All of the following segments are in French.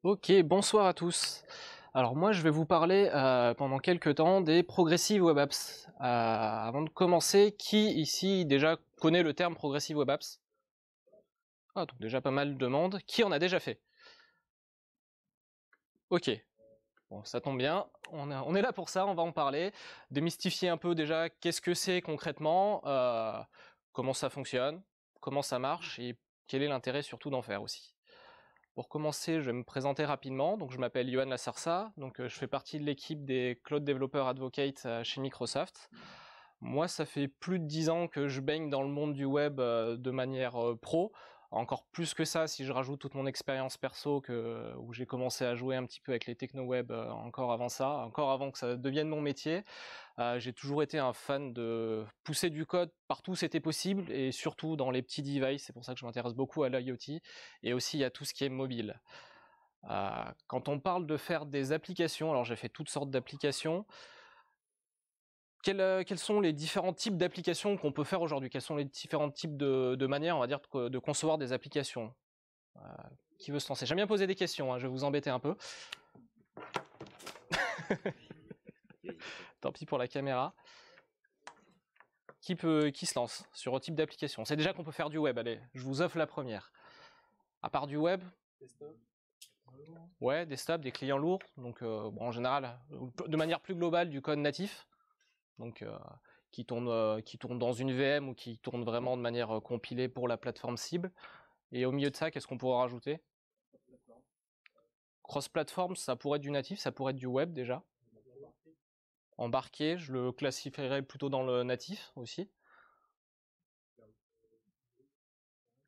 Ok, bonsoir à tous. Alors moi je vais vous parler pendant quelques temps des Progressive Web Apps. Avant de commencer, qui ici déjà connaît le terme Progressive Web Apps? Ah, donc déjà pas mal de monde. Qui en a déjà fait? Ok, bon ça tombe bien, on est là pour ça, on va en parler. Démystifier un peu déjà qu'est-ce que c'est concrètement, comment ça fonctionne, comment ça marche et quel est l'intérêt surtout d'en faire aussi. Pour commencer, je vais me présenter rapidement. Donc, je m'appelle Yohan Lasarsa. Donc, je fais partie de l'équipe des Cloud Developer Advocates chez Microsoft. Moi, ça fait plus de 10 ans que je baigne dans le monde du web de manière pro. Encore plus que ça, si je rajoute toute mon expérience perso où j'ai commencé à jouer un petit peu avec les techno-web encore avant ça, encore avant que ça devienne mon métier. J'ai toujours été un fan de pousser du code partout où c'était possible et surtout dans les petits devices. C'est pour ça que je m'intéresse beaucoup à l'IoT et aussi à tout ce qui est mobile. Quand on parle de faire des applications, alors j'ai fait toutes sortes d'applications. Quels sont les différents types d'applications qu'on peut faire aujourd'hui? Quels sont les différents types de manières, on va dire, de concevoir des applications? Euh, qui veut se lancer? J'aime bien poser des questions, hein, je vais vous embêter un peu. Tant pis pour la caméra. Qui se lance sur un type d'application? C'est déjà qu'on peut faire du web, allez, je vous offre la première. À part du web, ouais, desktop, des clients lourds, donc bon, en général, de manière plus globale, du code natif, donc qui tourne dans une VM ou qui tourne vraiment de manière compilée pour la plateforme cible. Et au milieu de ça, qu'est-ce qu'on pourrait rajouter? Cross-platform, ça pourrait être du natif, ça pourrait être du web déjà. Embarqué, je le classifierais plutôt dans le natif aussi.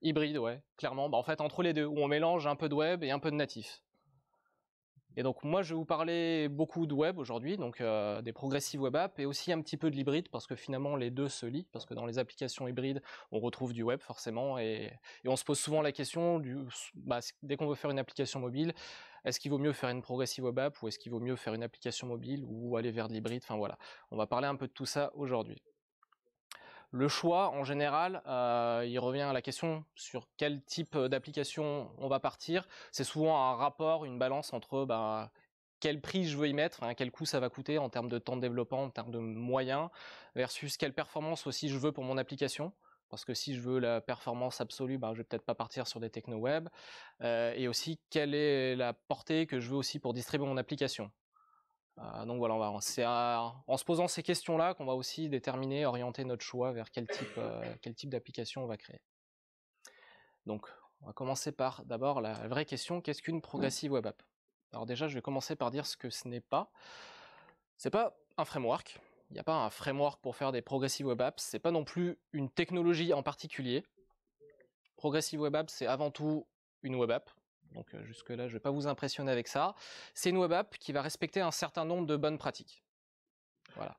Hybride, ouais, clairement. Bah, en fait, entre les deux, où on mélange un peu de web et un peu de natif. Et donc moi je vais vous parler beaucoup de web aujourd'hui, donc des progressive web apps et aussi un petit peu de l'hybride parce que finalement les deux se lient, parce que dans les applications hybrides on retrouve du web forcément et on se pose souvent la question dès qu'on veut faire une application mobile, est-ce qu'il vaut mieux faire une progressive web app ou est-ce qu'il vaut mieux faire une application mobile ou aller vers de l'hybride? Enfin voilà, on va parler un peu de tout ça aujourd'hui. Le choix, en général, il revient à la question sur quel type d'application on va partir. C'est souvent un rapport, une balance entre quel prix je veux y mettre, hein, quel coût ça va coûter en termes de temps de développement, en termes de moyens, versus quelle performance aussi je veux pour mon application. Parce que si je veux la performance absolue, je vais peut-être pas partir sur des techno web. Et aussi, quelle est la portée que je veux aussi pour distribuer mon application. Donc voilà, c'est en se posant ces questions-là qu'on va aussi déterminer, orienter notre choix vers quel type d'application on va créer. Donc, on va commencer par d'abord la vraie question, qu'est-ce qu'une progressive web app? Alors déjà, je vais commencer par dire ce que ce n'est pas. C'est pas un framework. Il n'y a pas un framework pour faire des progressive web apps. C'est pas non plus une technologie en particulier. Progressive web app, c'est avant tout une web app. Donc jusque-là, je ne vais pas vous impressionner avec ça. C'est une web app qui va respecter un certain nombre de bonnes pratiques. Voilà.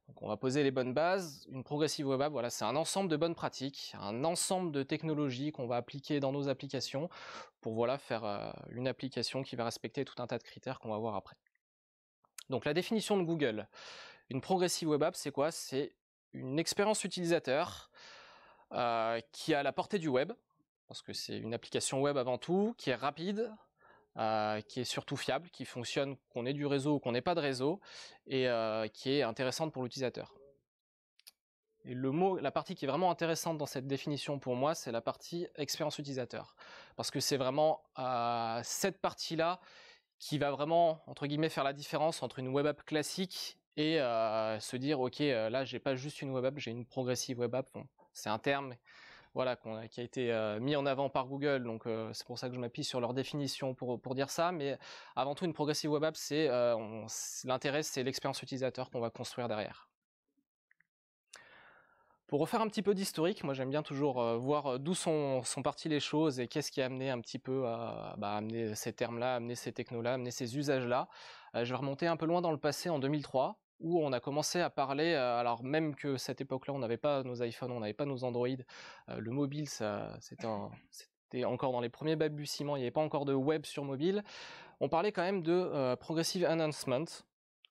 Donc on va poser les bonnes bases. Une progressive web app, voilà, c'est un ensemble de bonnes pratiques, un ensemble de technologies qu'on va appliquer dans nos applications pour voilà, faire une application qui va respecter tout un tas de critères qu'on va voir après. Donc la définition de Google, une progressive web app, c'est quoi? C'est une expérience utilisateur qui a la portée du web, parce que c'est une application web avant tout, qui est rapide, qui est surtout fiable, qui fonctionne qu'on ait du réseau ou qu'on n'ait pas de réseau, et qui est intéressante pour l'utilisateur. Et la partie qui est vraiment intéressante dans cette définition pour moi, c'est la partie expérience utilisateur. Parce que c'est vraiment cette partie-là qui va vraiment, entre guillemets, faire la différence entre une web app classique et se dire, ok, là, j'ai pas juste une web app, j'ai une progressive web app. Bon, c'est un terme voilà, qui a été mis en avant par Google, donc c'est pour ça que je m'appuie sur leur définition pour dire ça. Mais avant tout, une progressive web app, l'intérêt, c'est l'expérience utilisateur qu'on va construire derrière. Pour refaire un petit peu d'historique, moi j'aime bien toujours voir d'où sont parties les choses et qu'est-ce qui a amené un petit peu à amener ces termes-là, amener ces technos-là, amener ces usages-là. Je vais remonter un peu loin dans le passé, en 2003, où on a commencé à parler, alors même que cette époque-là, on n'avait pas nos iPhones, on n'avait pas nos Android, le mobile, c'était encore dans les premiers balbutiements, il n'y avait pas encore de web sur mobile. On parlait quand même de Progressive Enhancement,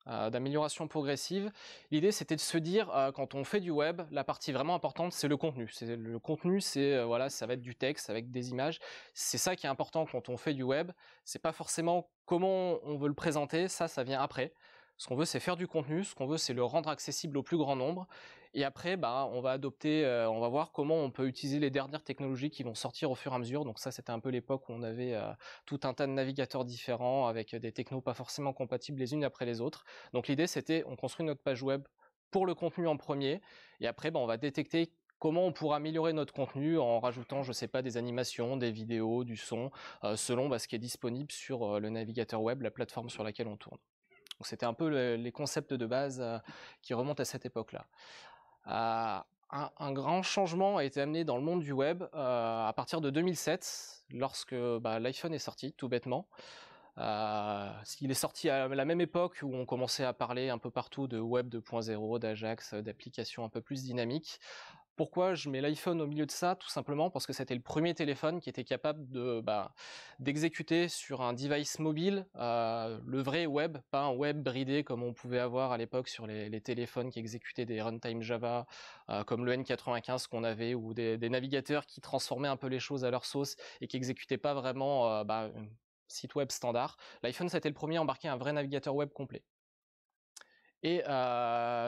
d'amélioration progressive. L'idée, c'était de se dire, quand on fait du web, la partie vraiment importante, c'est le contenu. Le contenu, voilà, ça va être du texte avec des images. C'est ça qui est important quand on fait du web. C'est pas forcément comment on veut le présenter, ça vient après. Ce qu'on veut, c'est faire du contenu. Ce qu'on veut, c'est le rendre accessible au plus grand nombre. Et après, on va adopter, on va voir comment on peut utiliser les dernières technologies qui vont sortir au fur et à mesure. Donc ça, c'était un peu l'époque où on avait tout un tas de navigateurs différents avec des technos pas forcément compatibles les unes après les autres. Donc l'idée, c'était, on construit notre page web pour le contenu en premier, et après, on va détecter comment on pourra améliorer notre contenu en rajoutant, je sais pas, des animations, des vidéos, du son, selon ce qui est disponible sur le navigateur web, la plateforme sur laquelle on tourne. Donc c'était un peu les concepts de base qui remontent à cette époque-là. Un grand changement a été amené dans le monde du web à partir de 2007, lorsque l'iPhone est sorti, tout bêtement. Il est sorti à la même époque où on commençait à parler un peu partout de Web 2.0, d'Ajax, d'applications un peu plus dynamiques. Pourquoi je mets l'iPhone au milieu de ça? Tout simplement parce que c'était le premier téléphone qui était capable d'exécuter sur un device mobile le vrai web, pas un web bridé comme on pouvait avoir à l'époque sur les téléphones qui exécutaient des runtime Java comme le N95 qu'on avait, ou des navigateurs qui transformaient un peu les choses à leur sauce et qui exécutaient pas vraiment un site web standard. L'iPhone, c'était le premier à embarquer un vrai navigateur web complet. Et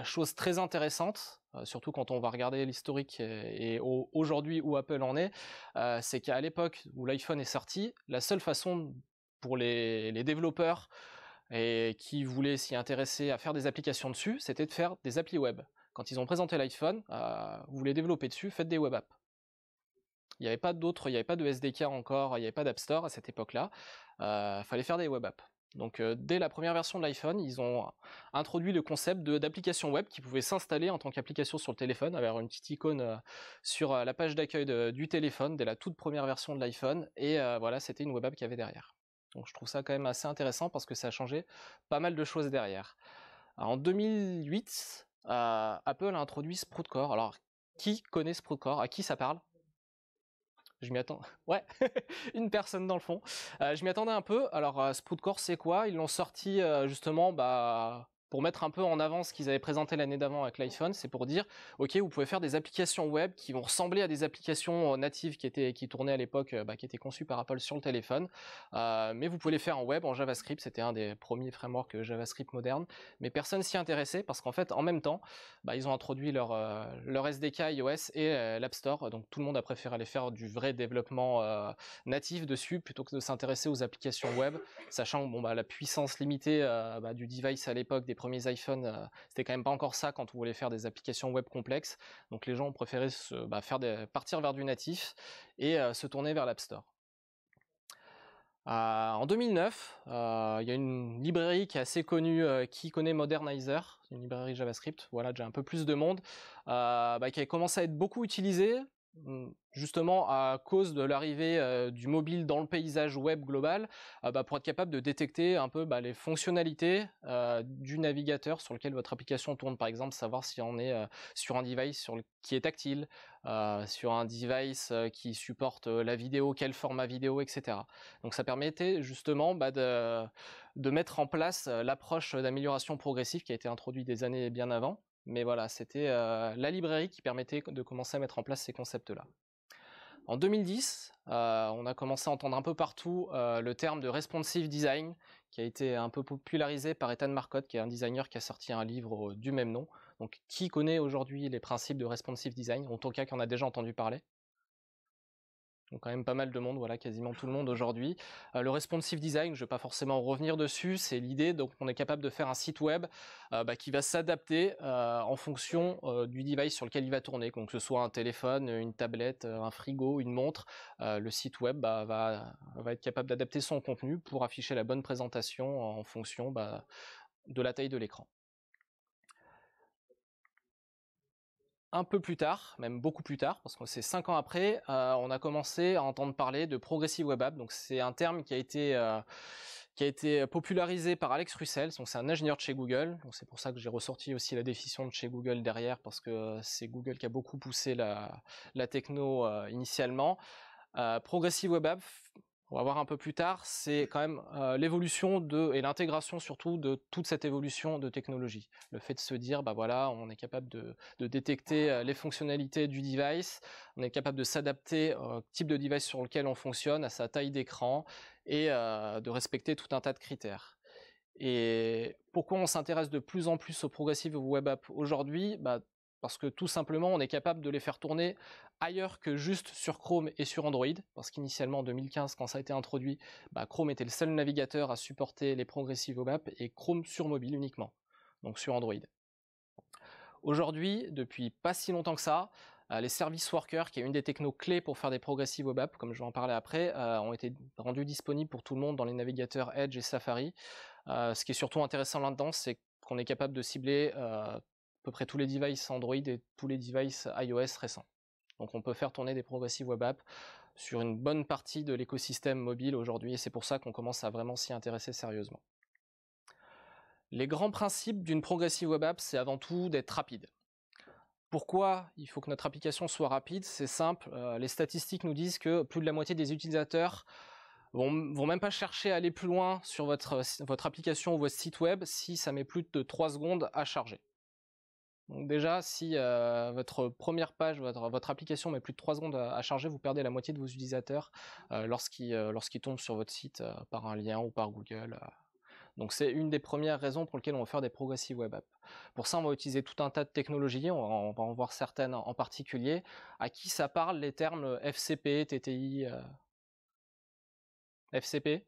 chose très intéressante, surtout quand on va regarder l'historique et aujourd'hui où Apple en est, c'est qu'à l'époque où l'iPhone est sorti, la seule façon pour les développeurs et qui voulaient s'y intéresser à faire des applications dessus, c'était de faire des applis web. Quand ils ont présenté l'iPhone, vous voulez développer dessus, faites des web apps. Il n'y avait pas d'autres, il n'y avait pas de SDK encore, il n'y avait pas d'App Store à cette époque-là. Fallait faire des web apps. Donc dès la première version de l'iPhone, ils ont introduit le concept d'application web qui pouvait s'installer en tant qu'application sur le téléphone, avec une petite icône sur la page d'accueil du téléphone, dès la toute première version de l'iPhone, et voilà, c'était une web app qu'il y avait derrière. Donc je trouve ça quand même assez intéressant parce que ça a changé pas mal de choses derrière. Alors, en 2008, Apple a introduit Sproutcore. Alors, qui connaît Sproutcore? À qui ça parle? Je m'y attends. Ouais, une personne dans le fond. Je m'y attendais un peu. Alors, Sproutcore, c'est quoi? Ils l'ont sorti justement pour mettre un peu en avant ce qu'ils avaient présenté l'année d'avant avec l'iPhone. C'est pour dire, ok, vous pouvez faire des applications web qui vont ressembler à des applications natives qui tournaient à l'époque, qui étaient conçues par Apple sur le téléphone. Mais vous pouvez les faire en web, en JavaScript. C'était un des premiers frameworks JavaScript modernes. Mais personne s'y intéressait parce qu'en fait, en même temps, ils ont introduit leur SDK iOS et l'App Store. Donc tout le monde a préféré aller faire du vrai développement natif dessus plutôt que de s'intéresser aux applications web, sachant que la puissance limitée du device à l'époque des premiers iPhones, c'était quand même pas encore ça quand on voulait faire des applications web complexes. Donc les gens ont préféré partir vers du natif et se tourner vers l'App Store. En 2009, il y a une librairie qui est assez connue, qui connaît Modernizer, une librairie JavaScript, voilà, déjà un peu plus de monde, qui a commencé à être beaucoup utilisée, justement à cause de l'arrivée du mobile dans le paysage web global, pour être capable de détecter un peu les fonctionnalités du navigateur sur lequel votre application tourne. Par exemple, savoir si on est sur un device qui est tactile, sur un device qui supporte la vidéo, quel format vidéo, etc. Donc ça permettait justement de mettre en place l'approche d'amélioration progressive qui a été introduite des années bien avant. Mais voilà, c'était la librairie qui permettait de commencer à mettre en place ces concepts-là. En 2010, on a commencé à entendre un peu partout le terme de responsive design, qui a été un peu popularisé par Ethan Marcotte, qui est un designer qui a sorti un livre du même nom. Donc, qui connaît aujourd'hui les principes de responsive design? En tout cas, qui en a déjà entendu parler? Donc quand même pas mal de monde, voilà, quasiment tout le monde aujourd'hui. Le responsive design, je ne vais pas forcément revenir dessus, c'est l'idée, donc on est capable de faire un site web qui va s'adapter en fonction du device sur lequel il va tourner, donc que ce soit un téléphone, une tablette, un frigo, une montre, le site web va être capable d'adapter son contenu pour afficher la bonne présentation en fonction de la taille de l'écran. Un peu plus tard, même beaucoup plus tard, parce que c'est 5 ans après, on a commencé à entendre parler de Progressive Web App. Donc c'est un terme qui a été popularisé par Alex Russell. Donc c'est un ingénieur de chez Google. Donc c'est pour ça que j'ai ressorti aussi la définition de chez Google derrière, parce que c'est Google qui a beaucoup poussé la techno initialement. Progressive Web App, on va voir un peu plus tard, c'est quand même l'évolution et l'intégration surtout de toute cette évolution de technologie. Le fait de se dire, bah voilà, on est capable de détecter les fonctionnalités du device, on est capable de s'adapter au type de device sur lequel on fonctionne, à sa taille d'écran, et de respecter tout un tas de critères. Et pourquoi on s'intéresse de plus en plus aux progressive web apps aujourd'hui? Parce que tout simplement, on est capable de les faire tourner ailleurs que juste sur Chrome et sur Android. Parce qu'initialement, en 2015, quand ça a été introduit, Chrome était le seul navigateur à supporter les progressive web apps et Chrome sur mobile uniquement, donc sur Android. Aujourd'hui, depuis pas si longtemps que ça, les service workers, qui est une des technos clés pour faire des progressive web apps, comme je vais en parler après, ont été rendus disponibles pour tout le monde dans les navigateurs Edge et Safari. Ce qui est surtout intéressant là-dedans, c'est qu'on est capable de cibler à peu près tous les devices Android et tous les devices iOS récents. Donc on peut faire tourner des progressive web apps sur une bonne partie de l'écosystème mobile aujourd'hui, et c'est pour ça qu'on commence à vraiment s'y intéresser sérieusement. Les grands principes d'une progressive web app, c'est avant tout d'être rapide. Pourquoi il faut que notre application soit rapide? C'est simple, les statistiques nous disent que plus de la moitié des utilisateurs vont même pas chercher à aller plus loin sur votre application ou votre site web si ça met plus de 3 secondes à charger. Donc déjà, si votre première page, votre application met plus de 3 secondes à charger, vous perdez la moitié de vos utilisateurs lorsqu'ils tombent sur votre site par un lien ou par Google. Donc c'est une des premières raisons pour lesquelles on va faire des progressive web apps. Pour ça, on va utiliser tout un tas de technologies, on va en voir certaines en particulier. À qui ça parle les termes FCP, TTI, FCP?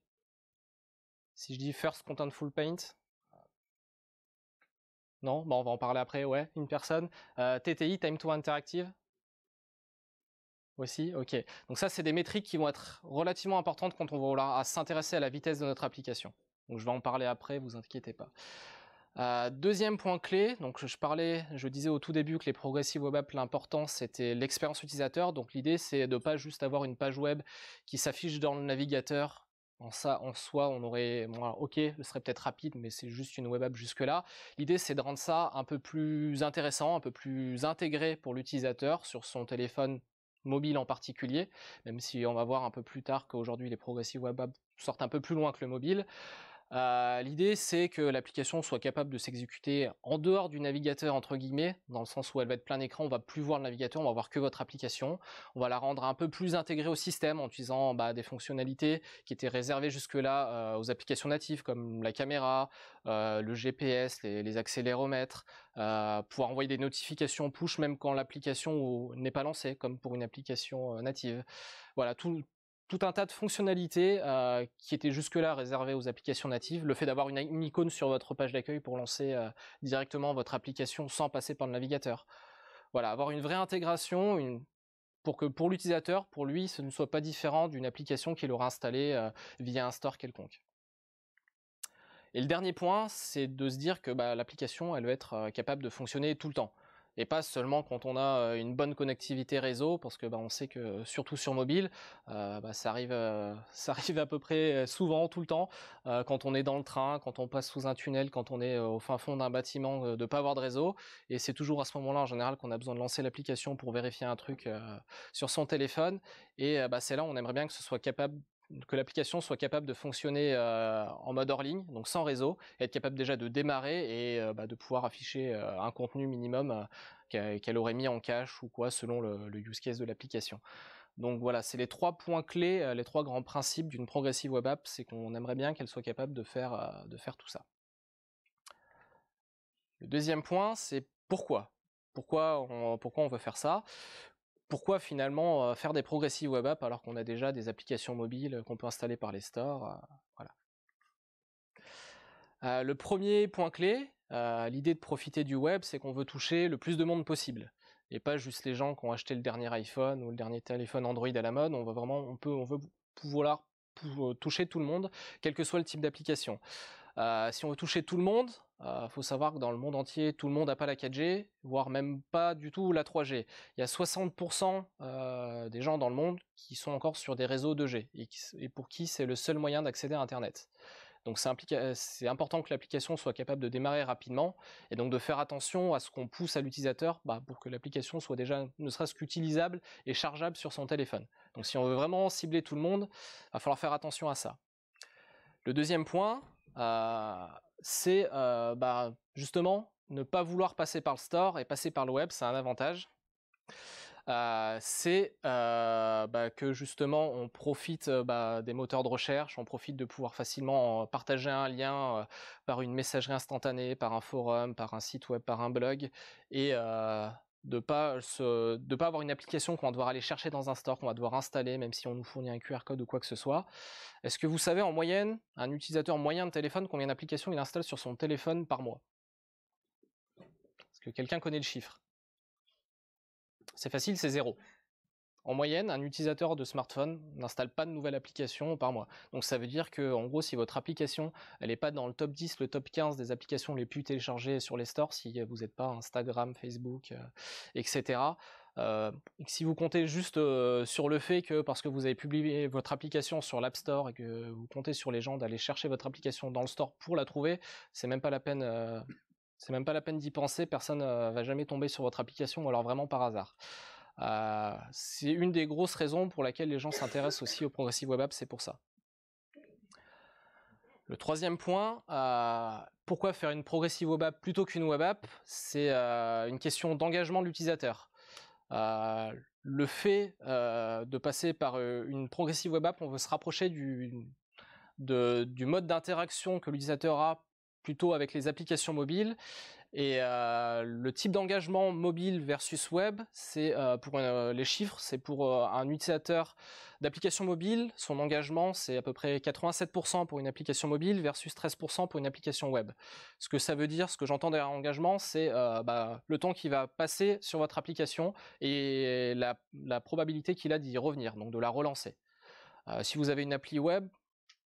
Si je dis First Contentful Paint? Non? On va en parler après, ouais, une personne. TTI, Time to Interactive? Aussi, ok. Donc ça, c'est des métriques qui vont être relativement importantes quand on va vouloir s'intéresser à la vitesse de notre application. Donc je vais en parler après, vous inquiétez pas. Deuxième point clé, donc je disais au tout début que les progressive web apps, l'important c'était l'expérience utilisateur. Donc l'idée c'est de ne pas juste avoir une page web qui s'affiche dans le navigateur. En soi, on aurait, ok, ce serait peut-être rapide, mais c'est juste une web app jusque-là. L'idée c'est de rendre ça un peu plus intéressant, un peu plus intégré pour l'utilisateur sur son téléphone mobile en particulier, même si on va voir un peu plus tard qu'aujourd'hui les progressive web apps sortent un peu plus loin que le mobile. L'idée c'est que l'application soit capable de s'exécuter en dehors du navigateur entre guillemets, dans le sens où elle va être plein écran, on va plus voir le navigateur, on va voir que votre application. On va la rendre un peu plus intégrée au système en utilisant des fonctionnalités qui étaient réservées jusque-là aux applications natives comme la caméra, le GPS, les accéléromètres, pouvoir envoyer des notifications push même quand l'application n'est pas lancée, comme pour une application native. Voilà, tout un tas de fonctionnalités qui étaient jusque-là réservées aux applications natives. Le fait d'avoir une icône sur votre page d'accueil pour lancer directement votre application sans passer par le navigateur. Voilà, avoir une vraie intégration pour que pour l'utilisateur, pour lui, ce ne soit pas différent d'une application qu'il aura installée via un store quelconque. Et le dernier point, c'est de se dire que l'application, elle va être capable de fonctionner tout le temps. Et pas seulement quand on a une bonne connectivité réseau, parce que on sait que surtout sur mobile, ça arrive à peu près souvent, tout le temps, quand on est dans le train, quand on passe sous un tunnel, quand on est au fin fond d'un bâtiment, de ne pas avoir de réseau. Et c'est toujours à ce moment-là, en général, qu'on a besoin de lancer l'application pour vérifier un truc sur son téléphone. Et c'est là où on aimerait bien que l'application soit capable de fonctionner en mode hors ligne, donc sans réseau, et être capable déjà de démarrer et de pouvoir afficher un contenu minimum qu'elle aurait mis en cache ou quoi selon le use case de l'application. Donc voilà, c'est les 3 points clés, les 3 grands principes d'une progressive web app, c'est qu'on aimerait bien qu'elle soit capable de faire tout ça. Le deuxième point, c'est pourquoi on veut faire ça. Pourquoi finalement faire des progressive web apps alors qu'on a déjà des applications mobiles qu'on peut installer par les stores, voilà. Le premier point clé, l'idée de profiter du web, c'est qu'on veut toucher le plus de monde possible. Et pas juste les gens qui ont acheté le dernier iPhone ou le dernier téléphone Android à la mode. On veut pouvoir toucher tout le monde, quel que soit le type d'application. Si on veut toucher tout le monde, faut savoir que dans le monde entier, tout le monde n'a pas la 4G, voire même pas du tout la 3G. Il y a 60% des gens dans le monde qui sont encore sur des réseaux 2G et pour qui c'est le seul moyen d'accéder à Internet. Donc c'est important que l'application soit capable de démarrer rapidement et donc de faire attention à ce qu'on pousse à l'utilisateur pour que l'application soit déjà ne serait-ce qu'utilisable et chargeable sur son téléphone. Donc si on veut vraiment cibler tout le monde, il va falloir faire attention à ça. Le deuxième point, c'est justement ne pas vouloir passer par le store et passer par le web, c'est un avantage. C'est que justement on profite des moteurs de recherche, on profite de pouvoir facilement partager un lien par une messagerie instantanée, par un forum, par un site web, par un blog, et de pas avoir une application qu'on va devoir aller chercher dans un store, qu'on va devoir installer, même si on nous fournit un QR code ou quoi que ce soit. Est-ce que vous savez en moyenne, un utilisateur moyen de téléphone, combien d'applications il installe sur son téléphone par mois? Est-ce que quelqu'un connaît le chiffre? C'est facile, c'est 0. En moyenne, un utilisateur de smartphone n'installe pas de nouvelles applications par mois. Donc ça veut dire que, en gros, si votre application elle n'est pas dans le top 10, le top 15 des applications les plus téléchargées sur les stores, si vous n'êtes pas Instagram, Facebook, etc., et que si vous comptez juste sur le fait que parce que vous avez publié votre application sur l'App Store et que vous comptez sur les gens d'aller chercher votre application dans le store pour la trouver, c'est même pas la peine. C'est même pas la peine d'y penser, personne va jamais tomber sur votre application, ou alors vraiment par hasard. C'est une des grosses raisons pour laquelle les gens s'intéressent aussi au Progressive Web App, c'est pour ça. Le troisième point, pourquoi faire une Progressive Web App plutôt qu'une Web App? C'est une question d'engagement de l'utilisateur. Le fait de passer par une Progressive Web App, on veut se rapprocher du mode d'interaction que l'utilisateur a plutôt avec les applications mobiles. Et le type d'engagement mobile versus web, c'est pour les chiffres, c'est pour un utilisateur d'application mobile, son engagement c'est à peu près 87% pour une application mobile versus 13% pour une application web. Ce que ça veut dire, ce que j'entends derrière engagement, c'est le temps qu'il va passer sur votre application et la probabilité qu'il a d'y revenir, donc de la relancer. Si vous avez une appli web,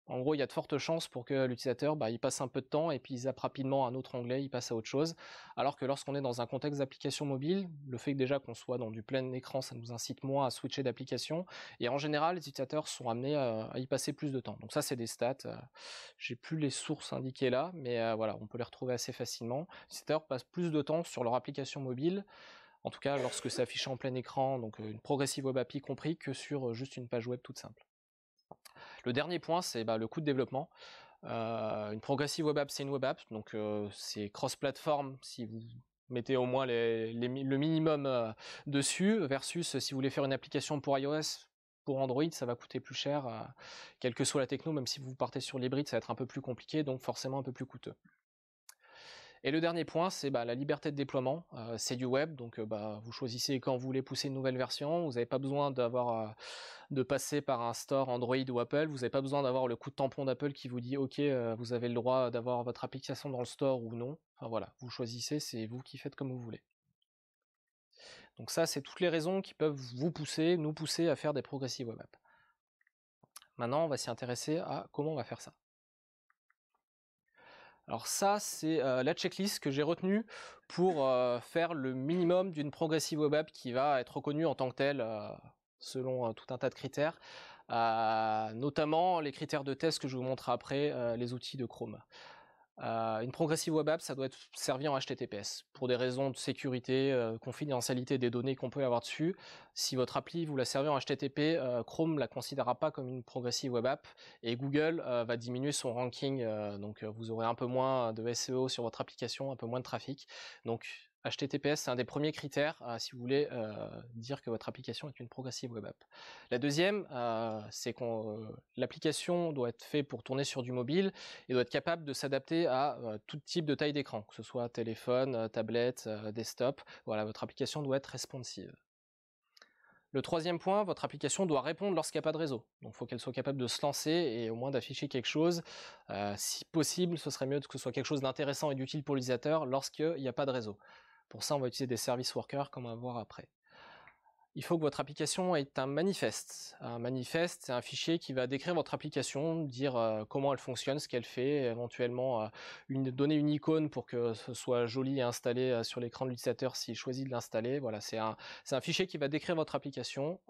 en gros, il y a de fortes chances pour que l'utilisateur il passe un peu de temps et puis il zappe rapidement un autre onglet, il passe à autre chose. Alors que lorsqu'on est dans un contexte d'application mobile, le fait que déjà qu'on soit dans du plein écran, ça nous incite moins à switcher d'application. Et en général, les utilisateurs sont amenés à y passer plus de temps. Donc ça, c'est des stats. J'ai plus les sources indiquées là, mais voilà, on peut les retrouver assez facilement. Les utilisateurs passent plus de temps sur leur application mobile, en tout cas lorsque c'est affiché en plein écran, donc une Progressive Web API compris, que sur juste une page web toute simple. Le dernier point, c'est le coût de développement. Une Progressive Web App, c'est une web app, donc c'est cross-platform si vous mettez au moins le minimum dessus, versus si vous voulez faire une application pour iOS, pour Android, ça va coûter plus cher, quelle que soit la techno, même si vous partez sur l'hybride, ça va être un peu plus compliqué, donc forcément un peu plus coûteux. Et le dernier point, c'est la liberté de déploiement. C'est du web, donc vous choisissez quand vous voulez pousser une nouvelle version. Vous n'avez pas besoin de passer par un store Android ou Apple. Vous n'avez pas besoin d'avoir le coup de tampon d'Apple qui vous dit OK, vous avez le droit d'avoir votre application dans le store ou non. Enfin voilà, vous choisissez, c'est vous qui faites comme vous voulez. Donc ça, c'est toutes les raisons qui peuvent nous pousser à faire des Progressive Web Apps. Maintenant, on va s'y intéresser à comment on va faire ça. Alors ça, c'est la checklist que j'ai retenue pour faire le minimum d'une Progressive Web App qui va être reconnue en tant que telle selon tout un tas de critères, notamment les critères de test que je vous montre après, les outils de Chrome. Une Progressive Web App, ça doit être servi en HTTPS pour des raisons de sécurité, confidentialité des données qu'on peut avoir dessus. Si votre appli vous la servez en HTTP, Chrome la considérera pas comme une Progressive Web App et Google va diminuer son ranking, donc vous aurez un peu moins de SEO sur votre application, un peu moins de trafic. Donc HTTPS, c'est un des premiers critères si vous voulez dire que votre application est une Progressive Web App. La deuxième, c'est que l'application doit être faite pour tourner sur du mobile et doit être capable de s'adapter à tout type de taille d'écran, que ce soit téléphone, tablette, desktop. Voilà, votre application doit être responsive. Le troisième point, votre application doit répondre lorsqu'il n'y a pas de réseau. Donc il faut qu'elle soit capable de se lancer et au moins d'afficher quelque chose. Si possible, ce serait mieux que ce soit quelque chose d'intéressant et d'utile pour l'utilisateur lorsqu'il n'y a pas de réseau. Pour ça, on va utiliser des service workers comme on va voir après. Il faut que votre application ait un manifeste. Un manifeste, c'est un fichier qui va décrire votre application, dire comment elle fonctionne, ce qu'elle fait, éventuellement donner une icône pour que ce soit joli et installé sur l'écran de l'utilisateur s'il choisit de l'installer. Voilà, c'est un fichier qui va décrire votre application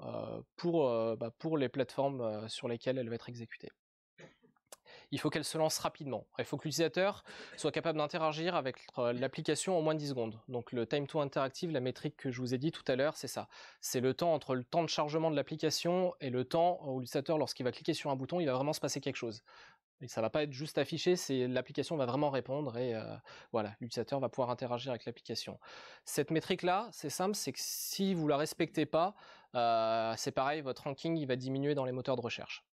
pour les plateformes sur lesquelles elle va être exécutée. il faut qu'elle se lance rapidement. Il faut que l'utilisateur soit capable d'interagir avec l'application en moins de 10 secondes. Donc le time to interactive, la métrique que je vous ai dit tout à l'heure, c'est ça. C'est le temps entre le temps de chargement de l'application et le temps où l'utilisateur, lorsqu'il va cliquer sur un bouton, il va vraiment se passer quelque chose. Et ça va pas être juste affiché, c'est l'application va vraiment répondre et voilà, l'utilisateur va pouvoir interagir avec l'application. Cette métrique-là, c'est simple, c'est que si vous la respectez pas, c'est pareil, votre ranking il va diminuer dans les moteurs de recherche.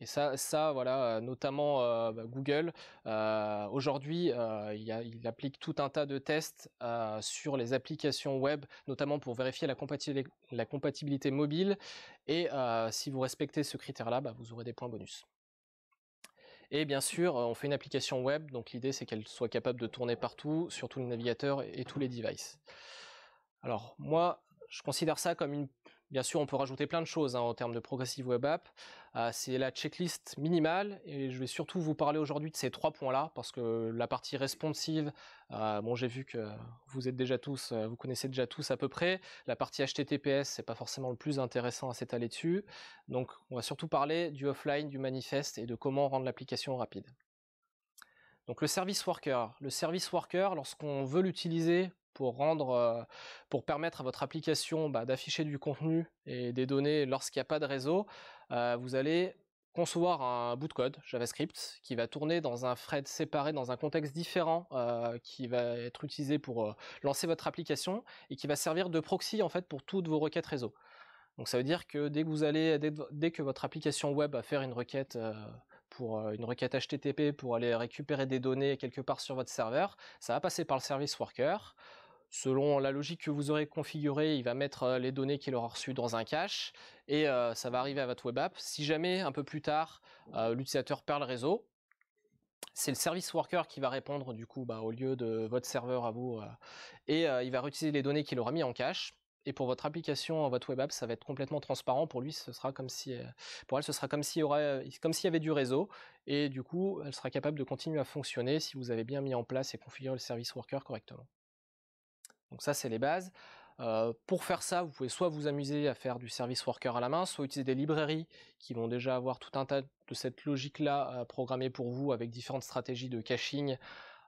Et ça voilà, notamment Google, aujourd'hui, il applique tout un tas de tests sur les applications web, notamment pour vérifier la compatibilité mobile. Et si vous respectez ce critère-là, vous aurez des points bonus. Et bien sûr, on fait une application web, donc l'idée c'est qu'elle soit capable de tourner partout, sur tous les navigateurs et tous les devices. Alors moi, je considère ça comme une... Bien sûr, on peut rajouter plein de choses en termes de Progressive Web App. C'est la checklist minimale et je vais surtout vous parler aujourd'hui de ces 3 points-là parce que la partie responsive, bon, j'ai vu que vous êtes déjà tous, vous connaissez déjà tous à peu près. La partie HTTPS, c'est pas forcément le plus intéressant à s'étaler dessus. Donc, on va surtout parler du offline, du manifeste et de comment rendre l'application rapide. Donc le service worker. Le service worker, lorsqu'on veut l'utiliser pour permettre à votre application d'afficher du contenu et des données lorsqu'il n'y a pas de réseau, vous allez concevoir un bout de code JavaScript qui va tourner dans un thread séparé, dans un contexte différent, qui va être utilisé pour lancer votre application et qui va servir de proxy en fait pour toutes vos requêtes réseau. Donc ça veut dire que dès que votre application web va faire une requête une requête HTTP pour aller récupérer des données quelque part sur votre serveur, ça va passer par le service worker. Selon la logique que vous aurez configurée, il va mettre les données qu'il aura reçues dans un cache et ça va arriver à votre web app. Si jamais un peu plus tard l'utilisateur perd le réseau, c'est le service worker qui va répondre du coup au lieu de votre serveur à vous et il va réutiliser les données qu'il aura mis en cache. Et pour votre application, votre web app, ça va être complètement transparent. Pour lui, ce sera comme si, pour elle, ce sera comme s'il y avait du réseau. Et du coup, elle sera capable de continuer à fonctionner si vous avez bien mis en place et configuré le service worker correctement. Donc ça, c'est les bases. Pour faire ça, vous pouvez soit vous amuser à faire du service worker à la main, soit utiliser des librairies qui vont déjà avoir tout un tas de cette logique-là programmée pour vous avec différentes stratégies de caching.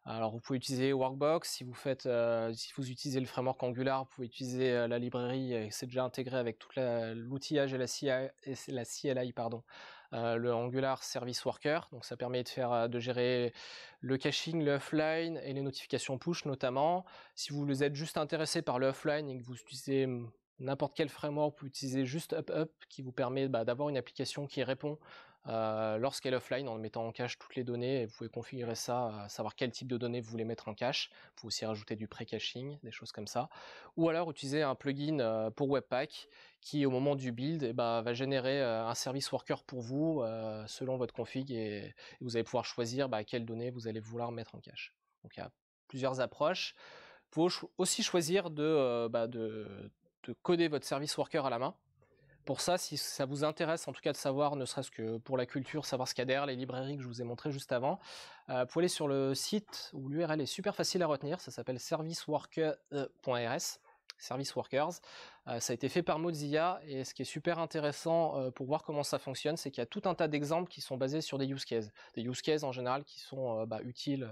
Alors vous pouvez utiliser Workbox, si vous utilisez le framework Angular, vous pouvez utiliser la librairie, c'est déjà intégré avec tout l'outillage et la CLI, le Angular Service Worker, donc ça permet de gérer le caching, le offline et les notifications push notamment. Si vous êtes juste intéressé par le offline et que vous utilisez n'importe quel framework, vous pouvez utiliser juste UpUp qui vous permet d'avoir une application qui répond lorsqu'elle est offline en mettant en cache toutes les données. Et vous pouvez configurer ça, savoir quel type de données vous voulez mettre en cache. Vous pouvez aussi rajouter du pré-caching, des choses comme ça. Ou alors utiliser un plugin pour Webpack qui au moment du build va générer un service worker pour vous selon votre config et vous allez pouvoir choisir quelles données vous allez vouloir mettre en cache. Donc il y a plusieurs approches. Vous pouvez aussi choisir de coder votre service worker à la main. Pour ça, si ça vous intéresse en tout cas de savoir, ne serait-ce que pour la culture, savoir ce qu'il y a derrière les librairies que je vous ai montré juste avant, vous pouvez aller sur le site où l'URL est super facile à retenir, ça s'appelle serviceworker.rs, Service Workers. Ça a été fait par Mozilla et ce qui est super intéressant pour voir comment ça fonctionne, c'est qu'il y a tout un tas d'exemples qui sont basés sur des use cases. Des use cases en général qui sont utiles,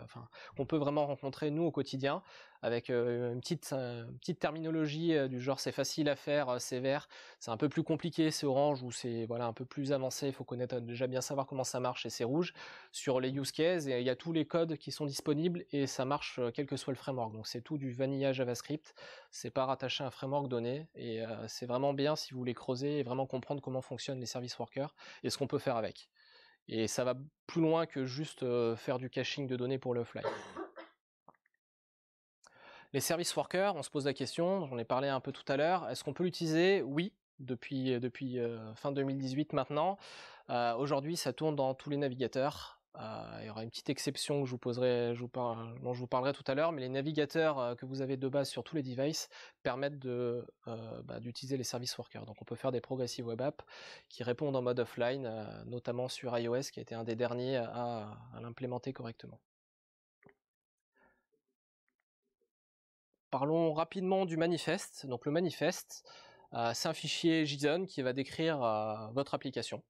qu'on peut vraiment rencontrer nous au quotidien, avec une petite terminologie du genre c'est facile à faire, c'est vert, c'est un peu plus compliqué, c'est orange, ou c'est un peu plus avancé, il faut connaître déjà bien savoir comment ça marche et c'est rouge. Sur les use cases, il y a tous les codes qui sont disponibles et ça marche quel que soit le framework. Donc c'est tout du vanilla JavaScript, c'est pas rattaché à un framework donné. Et c'est vraiment bien si vous voulez creuser et vraiment comprendre comment fonctionnent les service workers et ce qu'on peut faire avec. Et ça va plus loin que juste faire du caching de données pour le offline. Les service workers, on se pose la question, j'en ai parlé un peu tout à l'heure, est-ce qu'on peut l'utiliser? Oui, depuis fin 2018 maintenant. Aujourd'hui, ça tourne dans tous les navigateurs. Il y aura une petite exception que dont je vous parlerai tout à l'heure, mais les navigateurs que vous avez de base sur tous les devices permettent d'utiliser les service workers. Donc on peut faire des progressive web apps qui répondent en mode offline, notamment sur iOS qui a été un des derniers à l'implémenter correctement. Parlons rapidement du manifeste. Donc le manifeste, c'est un fichier JSON qui va décrire votre application.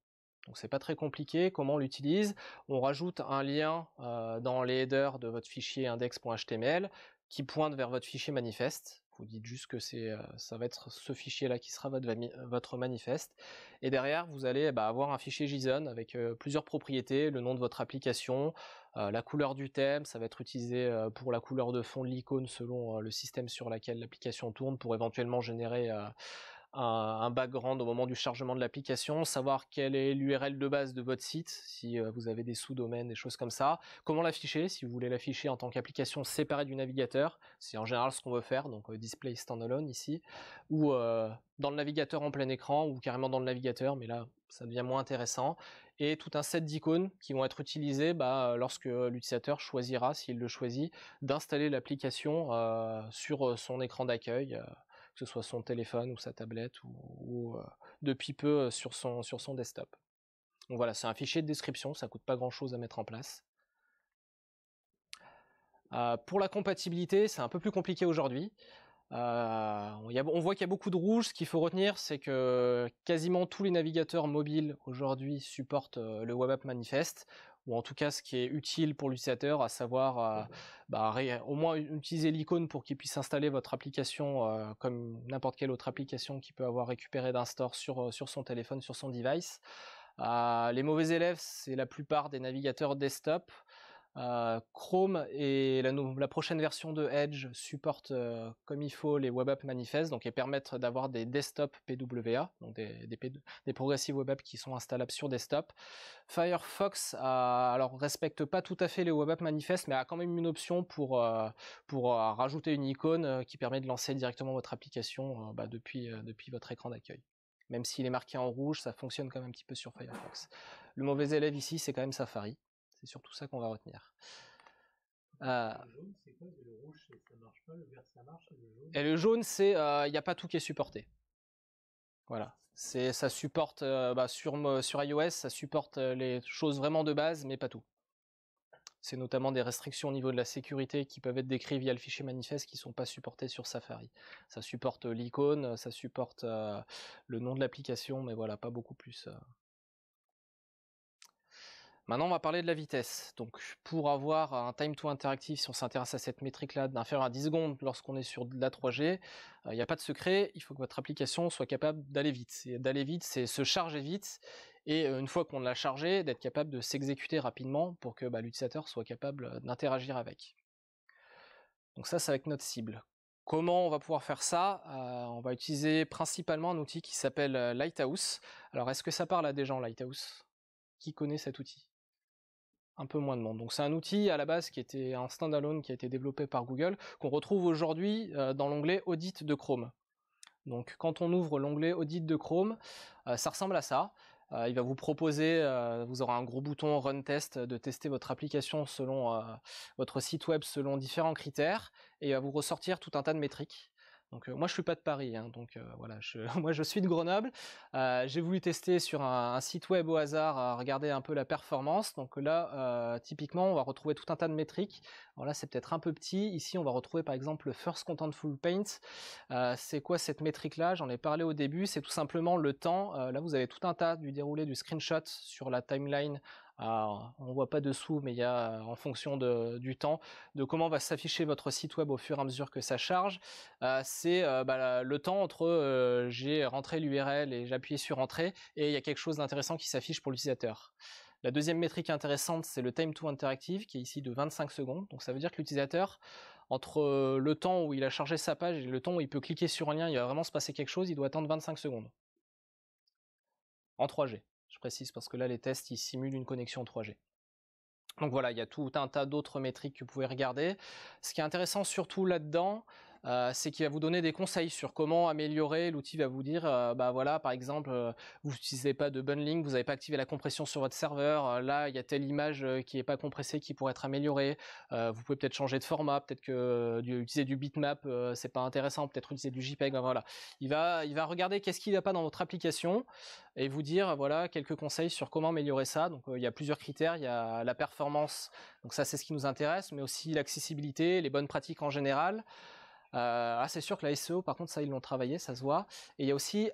Donc c'est pas très compliqué. Comment on l'utilise? On rajoute un lien dans les headers de votre fichier index.html qui pointe vers votre fichier manifeste. Vous dites juste que ça va être ce fichier-là qui sera votre manifeste. Et derrière, vous allez avoir un fichier JSON avec plusieurs propriétés, le nom de votre application, la couleur du thème, ça va être utilisé pour la couleur de fond de l'icône selon le système sur lequel l'application tourne pour éventuellement générer un background au moment du chargement de l'application, savoir quelle est l'URL de base de votre site, si vous avez des sous-domaines, des choses comme ça, comment l'afficher, si vous voulez l'afficher en tant qu'application séparée du navigateur, c'est en général ce qu'on veut faire, donc display standalone ici, ou dans le navigateur en plein écran, ou carrément dans le navigateur, mais là ça devient moins intéressant, et tout un set d'icônes qui vont être utilisées lorsque l'utilisateur choisira, s'il le choisit, d'installer l'application sur son écran d'accueil, que ce soit son téléphone ou sa tablette ou depuis peu sur son desktop. Donc voilà, c'est un fichier de description, ça coûte pas grand chose à mettre en place. Pour la compatibilité, c'est un peu plus compliqué aujourd'hui. On voit qu'il y a beaucoup de rouge. Ce qu'il faut retenir, c'est que quasiment tous les navigateurs mobiles aujourd'hui supportent le Web App Manifest, ou en tout cas ce qui est utile pour l'utilisateur, à savoir au moins utiliser l'icône pour qu'il puisse installer votre application comme n'importe quelle autre application qu'il peut avoir récupérée d'un store sur son téléphone, sur son device. Les mauvais élèves, c'est la plupart des navigateurs desktop. Chrome et la prochaine version de Edge supporte comme il faut les Web App Manifest, donc et permettent d'avoir des desktop PWA, donc des Progressive Web App qui sont installables sur desktop. Firefox alors respecte pas tout à fait les Web App Manifest, mais a quand même une option pour rajouter une icône qui permet de lancer directement votre application depuis votre écran d'accueil. Même s'il est marqué en rouge, ça fonctionne quand même un petit peu sur Firefox. Le mauvais élève ici, c'est quand même Safari. C'est surtout ça qu'on va retenir. Le jaune, c'est quoi? Le rouge, ça marche pas, le vert, ça marche, le jaune... Et le jaune, c'est il n'y a pas tout qui est supporté. Voilà. Ça supporte sur iOS, ça supporte les choses vraiment de base, mais pas tout. C'est notamment des restrictions au niveau de la sécurité qui peuvent être décrites via le fichier manifeste qui ne sont pas supportées sur Safari. Ça supporte l'icône, ça supporte le nom de l'application, mais voilà, pas beaucoup plus. Maintenant, on va parler de la vitesse. Donc, pour avoir un time to interactive, si on s'intéresse à cette métrique-là, d'inférieur à 10 secondes lorsqu'on est sur de la 3G, il n'y a pas de secret, il faut que votre application soit capable d'aller vite. Et d'aller vite, c'est se charger vite, et une fois qu'on l'a chargé, d'être capable de s'exécuter rapidement pour que l'utilisateur soit capable d'interagir avec. Donc ça, c'est avec notre cible. Comment on va pouvoir faire ça? On va utiliser principalement un outil qui s'appelle Lighthouse. Alors, est-ce que ça parle à des gens, Lighthouse? Qui connaît cet outil? Un peu moins de monde. Donc c'est un outil à la base qui était un standalone qui a été développé par Google, qu'on retrouve aujourd'hui dans l'onglet Audit de Chrome. Donc quand on ouvre l'onglet Audit de Chrome, ça ressemble à ça. Il va vous proposer, vous aurez un gros bouton Run Test, de tester votre application selon votre site web selon différents critères, et il va vous ressortir tout un tas de métriques. Donc moi je suis pas de Paris, hein, donc voilà, moi je suis de Grenoble. J'ai voulu tester sur un site web au hasard, regarder un peu la performance. Donc là, typiquement, on va retrouver tout un tas de métriques. Alors là, c'est peut-être un peu petit. Ici, on va retrouver par exemple le First Contentful Paint. C'est quoi cette métrique-là? J'en ai parlé au début. C'est tout simplement le temps. Là, vous avez tout un tas du déroulé du screenshot sur la timeline. On voit pas dessous, mais il y a en fonction du temps, de comment va s'afficher votre site web au fur et à mesure que ça charge. C'est le temps entre j'ai rentré l'URL et j'ai appuyé sur entrée, et il y a quelque chose d'intéressant qui s'affiche pour l'utilisateur. La deuxième métrique intéressante, c'est le time to interactive, qui est ici de 25 secondes. Donc ça veut dire que l'utilisateur, entre le temps où il a chargé sa page et le temps où il peut cliquer sur un lien, il va vraiment se passer quelque chose, il doit attendre 25 secondes. En 3G. Je précise parce que là les tests ils simulent une connexion 3G. Donc voilà, il y a tout un tas d'autres métriques que vous pouvez regarder. Ce qui est intéressant surtout là-dedans, c'est qu'il va vous donner des conseils sur comment améliorer. L'outil va vous dire, voilà, par exemple, vous n'utilisez pas de bundling, vous n'avez pas activé la compression sur votre serveur, là il y a telle image qui n'est pas compressée qui pourrait être améliorée, vous pouvez peut-être changer de format, peut-être que utiliser du bitmap c'est pas intéressant, peut-être utiliser du JPEG, voilà. Il va regarder qu'est-ce qui ne va pas dans votre application et vous dire voilà quelques conseils sur comment améliorer ça. Donc il y a plusieurs critères, il y a la performance, donc ça c'est ce qui nous intéresse, mais aussi l'accessibilité, les bonnes pratiques en général. C'est sûr que la SEO, par contre, ça ils l'ont travaillé, ça se voit. Et il y a aussi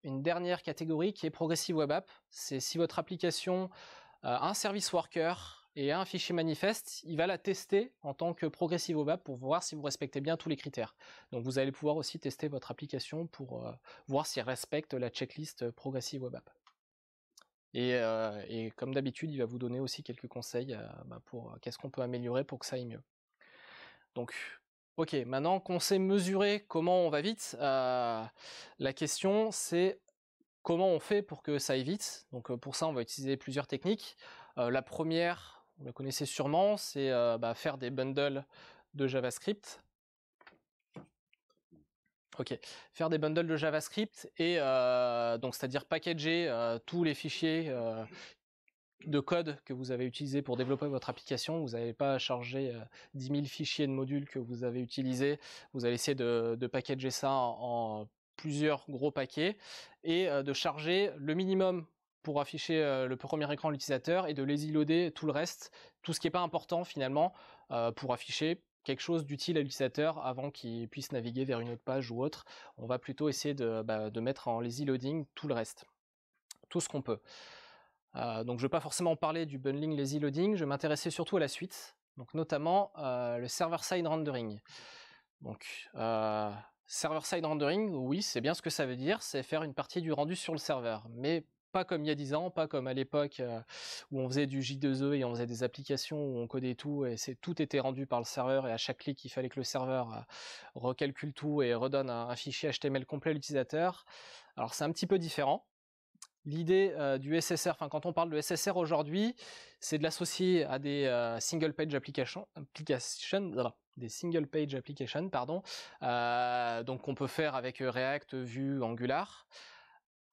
une dernière catégorie qui est Progressive Web App. C'est si votre application a un service worker et a un fichier manifeste, il va la tester en tant que Progressive Web App pour voir si vous respectez bien tous les critères. Donc vous allez pouvoir aussi tester votre application pour voir si elle respecte la checklist Progressive Web App. Et comme d'habitude, il va vous donner aussi quelques conseils pour qu'est-ce qu'on peut améliorer pour que ça aille mieux. Donc, ok, maintenant qu'on sait mesurer comment on va vite, la question c'est comment on fait pour que ça aille vite. Donc pour ça, on va utiliser plusieurs techniques. La première, vous la connaissez sûrement, c'est faire des bundles de JavaScript. Ok, faire des bundles de JavaScript et donc c'est-à-dire packager tous les fichiers de code que vous avez utilisé pour développer votre application. Vous n'avez pas à charger 10 000 fichiers de modules que vous avez utilisés. Vous allez essayer de packager ça en plusieurs gros paquets et de charger le minimum pour afficher le premier écran de l'utilisateur et de les loader tout le reste, tout ce qui n'est pas important finalement, pour afficher quelque chose d'utile à l'utilisateur avant qu'il puisse naviguer vers une autre page ou autre. On va plutôt essayer de mettre en lazy loading tout le reste, tout ce qu'on peut. Donc je ne vais pas forcément parler du bundling lazy loading, je vais m'intéresser surtout à la suite, donc notamment le server-side rendering. Donc server-side rendering, oui, c'est bien ce que ça veut dire, c'est faire une partie du rendu sur le serveur, mais pas comme il y a 10 ans, pas comme à l'époque où on faisait du J2E et on faisait des applications où on codait tout et tout était rendu par le serveur et à chaque clic il fallait que le serveur recalcule tout et redonne un fichier HTML complet à l'utilisateur. Alors c'est un petit peu différent. L'idée du SSR, enfin quand on parle de SSR aujourd'hui, c'est de l'associer à des single page applications, des single page applications, pardon. Donc on peut faire avec React, Vue, Angular.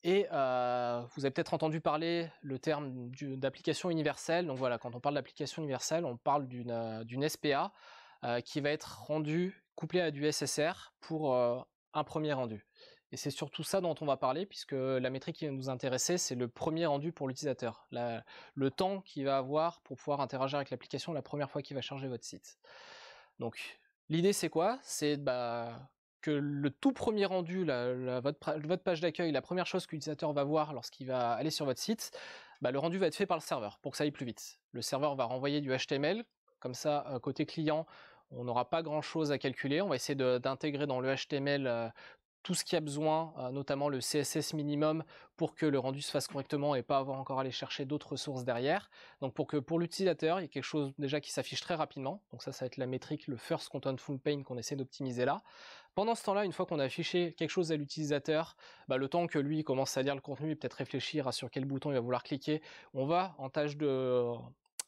Et vous avez peut-être entendu parler le terme d'application universelle. Donc voilà, quand on parle d'application universelle, on parle d'une SPA qui va être rendue couplée à du SSR pour un premier rendu. Et c'est surtout ça dont on va parler, puisque la métrique qui va nous intéresser, c'est le premier rendu pour l'utilisateur. Le temps qu'il va avoir pour pouvoir interagir avec l'application la première fois qu'il va charger votre site. Donc, l'idée c'est quoi? C'est que le tout premier rendu, votre page d'accueil, la première chose que l'utilisateur va voir lorsqu'il va aller sur votre site, le rendu va être fait par le serveur, pour que ça aille plus vite. Le serveur va renvoyer du HTML, comme ça, côté client, on n'aura pas grand-chose à calculer. On va essayer d'intégrer dans le HTML tout ce qu'il y a besoin, notamment le CSS minimum pour que le rendu se fasse correctement et pas avoir encore à aller chercher d'autres ressources derrière. Donc pour que pour l'utilisateur, il y ait quelque chose déjà qui s'affiche très rapidement. Donc ça va être la métrique, le first contentful paint qu'on essaie d'optimiser là. Pendant ce temps-là, une fois qu'on a affiché quelque chose à l'utilisateur, le temps que lui commence à lire le contenu et peut-être réfléchir à sur quel bouton il va vouloir cliquer, on va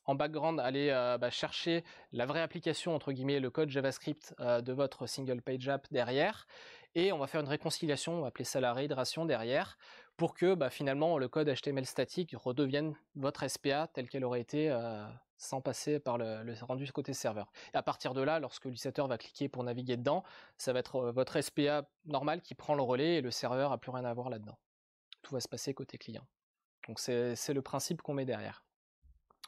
en background aller chercher la vraie application, entre guillemets, le code JavaScript de votre single page app derrière. Et on va faire une réconciliation, on va appeler ça la réhydration derrière, pour que finalement le code HTML statique redevienne votre SPA telle qu'elle aurait été sans passer par le rendu côté serveur. Et à partir de là, lorsque l'utilisateur va cliquer pour naviguer dedans, ça va être votre SPA normal qui prend le relais et le serveur n'a plus rien à voir là-dedans. Tout va se passer côté client. Donc c'est le principe qu'on met derrière.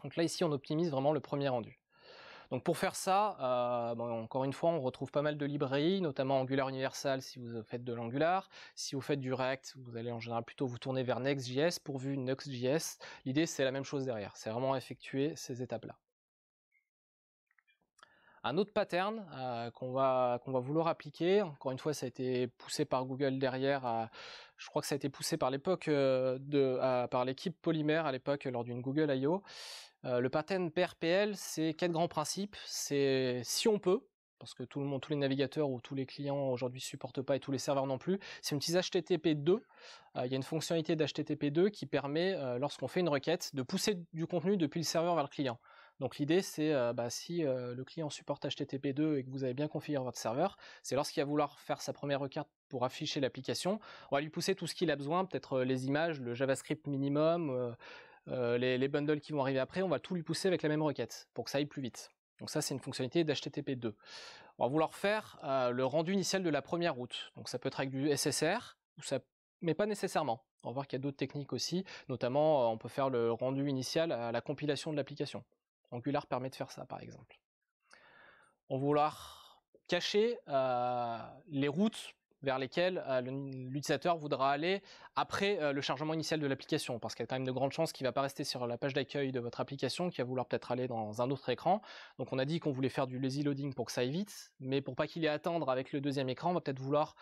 Donc là ici on optimise vraiment le premier rendu. Donc pour faire ça, encore une fois, on retrouve pas mal de librairies, notamment Angular Universal si vous faites de l'Angular. Si vous faites du React, vous allez en général plutôt vous tourner vers Next.js, pourvu Next.js. L'idée, c'est la même chose derrière, c'est vraiment effectuer ces étapes-là. Un autre pattern qu'on va vouloir appliquer, encore une fois, ça a été poussé par Google derrière. Je crois que ça a été poussé par l'époque par l'équipe Polymer à l'époque lors d'une Google I.O. Le pattern PRPL, c'est 4 grands principes. C'est si on peut, parce que tous les navigateurs ou tous les clients aujourd'hui ne supportent pas et tous les serveurs non plus, si on utilise HTTP2, il y a une fonctionnalité d'HTTP2 qui permet, lorsqu'on fait une requête, de pousser du contenu depuis le serveur vers le client. Donc l'idée c'est si le client supporte HTTP2 et que vous avez bien configuré votre serveur, c'est lorsqu'il va vouloir faire sa première requête pour afficher l'application, on va lui pousser tout ce qu'il a besoin, peut-être les images, le JavaScript minimum, les bundles qui vont arriver après, on va tout lui pousser avec la même requête pour que ça aille plus vite. Donc ça c'est une fonctionnalité d'HTTP2. On va vouloir faire le rendu initial de la première route. Donc ça peut être avec du SSR, mais pas nécessairement. On va voir qu'il y a d'autres techniques aussi, notamment on peut faire le rendu initial à la compilation de l'application. Angular permet de faire ça par exemple. On va vouloir cacher les routes vers lesquels l'utilisateur voudra aller après le chargement initial de l'application, parce qu'il y a quand même de grandes chances qu'il ne va pas rester sur la page d'accueil de votre application, qu'il va vouloir peut-être aller dans un autre écran. Donc on a dit qu'on voulait faire du lazy loading pour que ça aille vite, mais pour pas qu'il ait à attendre avec le deuxième écran, on va peut-être vouloir,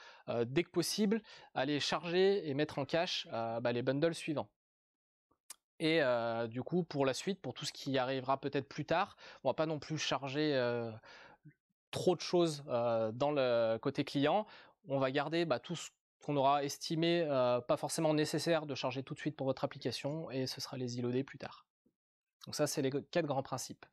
dès que possible, aller charger et mettre en cache les bundles suivants. Et du coup, pour la suite, pour tout ce qui arrivera peut-être plus tard, on va pas non plus charger trop de choses dans le côté client. On va garder tout ce qu'on aura estimé pas forcément nécessaire de charger tout de suite pour votre application, et ce sera les loader plus tard. Donc ça, c'est les 4 grands principes.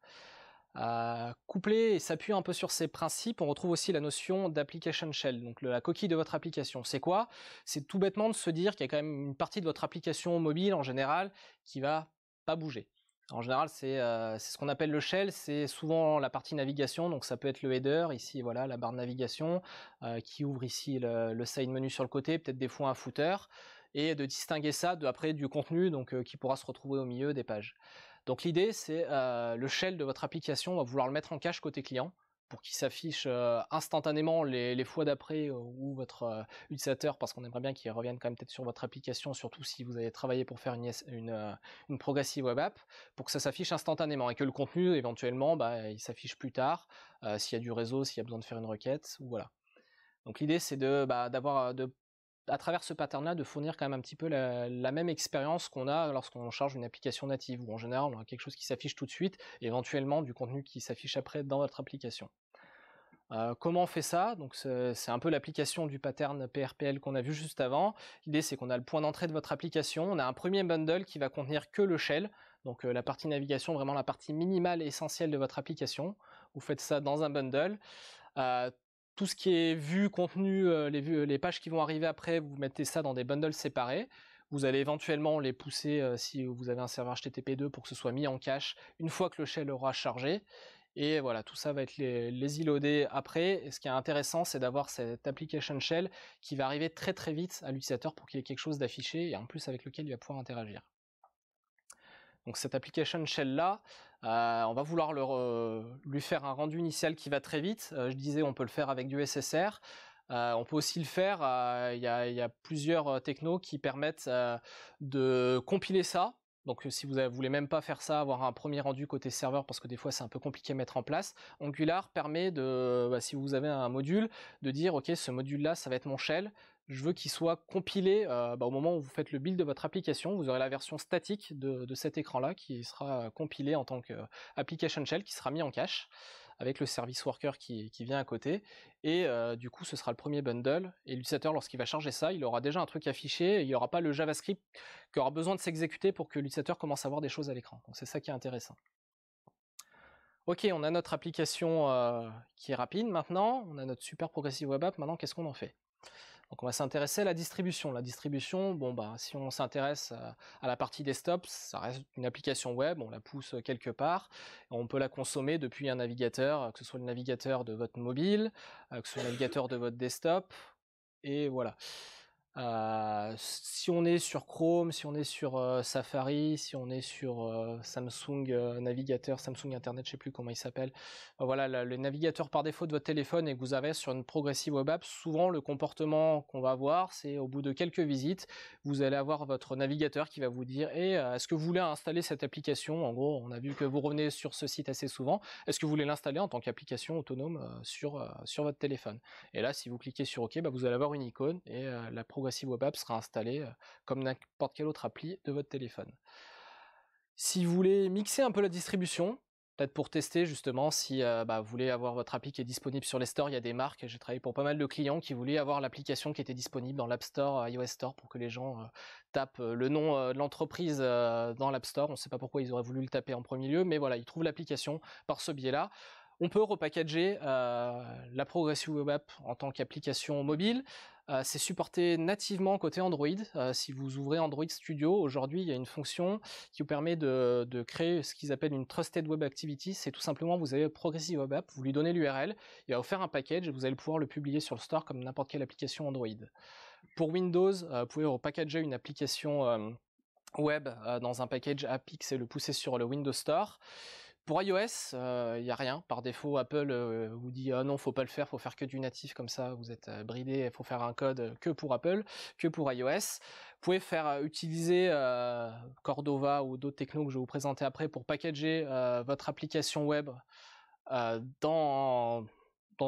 Couplé et s'appuyant un peu sur ces principes, on retrouve aussi la notion d'application shell, donc la coquille de votre application. C'est quoi? C'est tout bêtement de se dire qu'il y a quand même une partie de votre application mobile en général qui va pas bouger. En général, c'est ce qu'on appelle le shell, c'est souvent la partie navigation, donc ça peut être le header, ici voilà la barre de navigation, qui ouvre ici le side menu sur le côté, peut-être des fois un footer, et de distinguer ça après du contenu, donc qui pourra se retrouver au milieu des pages. Donc l'idée, c'est le shell de votre application, on va vouloir le mettre en cache côté client pour qu'il s'affiche instantanément les fois d'après où votre utilisateur, parce qu'on aimerait bien qu'il revienne quand même peut-être sur votre application, surtout si vous avez travaillé pour faire une progressive web app, pour que ça s'affiche instantanément et que le contenu éventuellement il s'affiche plus tard, s'il y a du réseau, s'il y a besoin de faire une requête, ou voilà. Donc l'idée, c'est d'avoir à travers ce pattern-là, de fournir quand même un petit peu la même expérience qu'on a lorsqu'on charge une application native, où en général on a quelque chose qui s'affiche tout de suite, et éventuellement du contenu qui s'affiche après dans votre application. Comment on fait ça? Donc c'est un peu l'application du pattern PRPL qu'on a vu juste avant. L'idée, c'est qu'on a le point d'entrée de votre application, on a un premier bundle qui va contenir que le shell, donc la partie navigation, vraiment la partie minimale et essentielle de votre application. Vous faites ça dans un bundle. Tout ce qui est vue, contenu, les pages qui vont arriver après, vous mettez ça dans des bundles séparés. Vous allez éventuellement les pousser si vous avez un serveur HTTP2 pour que ce soit mis en cache une fois que le shell aura chargé. Et voilà, tout ça va être les loadés après. Et ce qui est intéressant, c'est d'avoir cette application shell qui va arriver très très vite à l'utilisateur pour qu'il ait quelque chose d'affiché et en plus avec lequel il va pouvoir interagir. Donc cette application shell là, on va vouloir lui faire un rendu initial qui va très vite. Je disais, on peut le faire avec du SSR. On peut aussi le faire, il y a plusieurs technos qui permettent de compiler ça. Donc si vous voulez même pas faire ça, avoir un premier rendu côté serveur, parce que des fois c'est un peu compliqué à mettre en place, Angular permet si vous avez un module, de dire ok, ce module là ça va être mon shell, je veux qu'il soit compilé au moment où vous faites le build de votre application. Vous aurez la version statique de cet écran là qui sera compilé en tant qu'application shell, qui sera mis en cache avec le service worker qui vient à côté, et du coup ce sera le premier bundle, et l'utilisateur, lorsqu'il va charger ça, il aura déjà un truc affiché, et il n'y aura pas le JavaScript qui aura besoin de s'exécuter pour que l'utilisateur commence à voir des choses à l'écran. Donc c'est ça qui est intéressant. Ok, on a notre application qui est rapide maintenant, on a notre super progressive web app, maintenant qu'est-ce qu'on en fait? Donc on va s'intéresser à la distribution. La distribution, si on s'intéresse à la partie desktop, ça reste une application web, on la pousse quelque part, on peut la consommer depuis un navigateur, que ce soit le navigateur de votre mobile, que ce soit le navigateur de votre desktop, et voilà. Si on est sur Chrome, si on est sur Safari, si on est sur Samsung Navigateur, Samsung Internet, je sais plus comment il s'appelle, voilà le navigateur par défaut de votre téléphone, et que vous avez sur une progressive web app, souvent le comportement qu'on va avoir, c'est au bout de quelques visites, vous allez avoir votre navigateur qui va vous dire est-ce que vous voulez installer cette application? En gros, on a vu que vous revenez sur ce site assez souvent, est-ce que vous voulez l'installer en tant qu'application autonome sur votre téléphone? Et là, si vous cliquez sur OK, vous allez avoir une icône, et la progressive web app sera installée comme n'importe quelle autre appli de votre téléphone. Si vous voulez mixer un peu la distribution, peut-être pour tester justement si vous voulez avoir votre appli qui est disponible sur les stores, il y a des marques, j'ai travaillé pour pas mal de clients qui voulaient avoir l'application qui était disponible dans l'App Store, iOS Store, pour que les gens tapent le nom de l'entreprise dans l'App Store. On ne sait pas pourquoi ils auraient voulu le taper en premier lieu, mais voilà, ils trouvent l'application par ce biais-là. On peut repackager la Progressive Web App en tant qu'application mobile. C'est supporté nativement côté Android. Si vous ouvrez Android Studio, aujourd'hui, il y a une fonction qui vous permet de créer ce qu'ils appellent une Trusted Web Activity. C'est tout simplement, vous avez Progressive Web App, vous lui donnez l'URL, il va vous faire un package, et vous allez pouvoir le publier sur le store comme n'importe quelle application Android. Pour Windows, vous pouvez repackager une application web dans un package API et le pousser sur le Windows Store. Pour iOS, il n'y a rien. Par défaut, Apple vous dit ah non, faut pas le faire, faut faire que du natif, comme ça vous êtes bridé, il faut faire un code que pour Apple, que pour iOS. Vous pouvez faire utiliser Cordova ou d'autres technos que je vais vous présenter après pour packager votre application web dans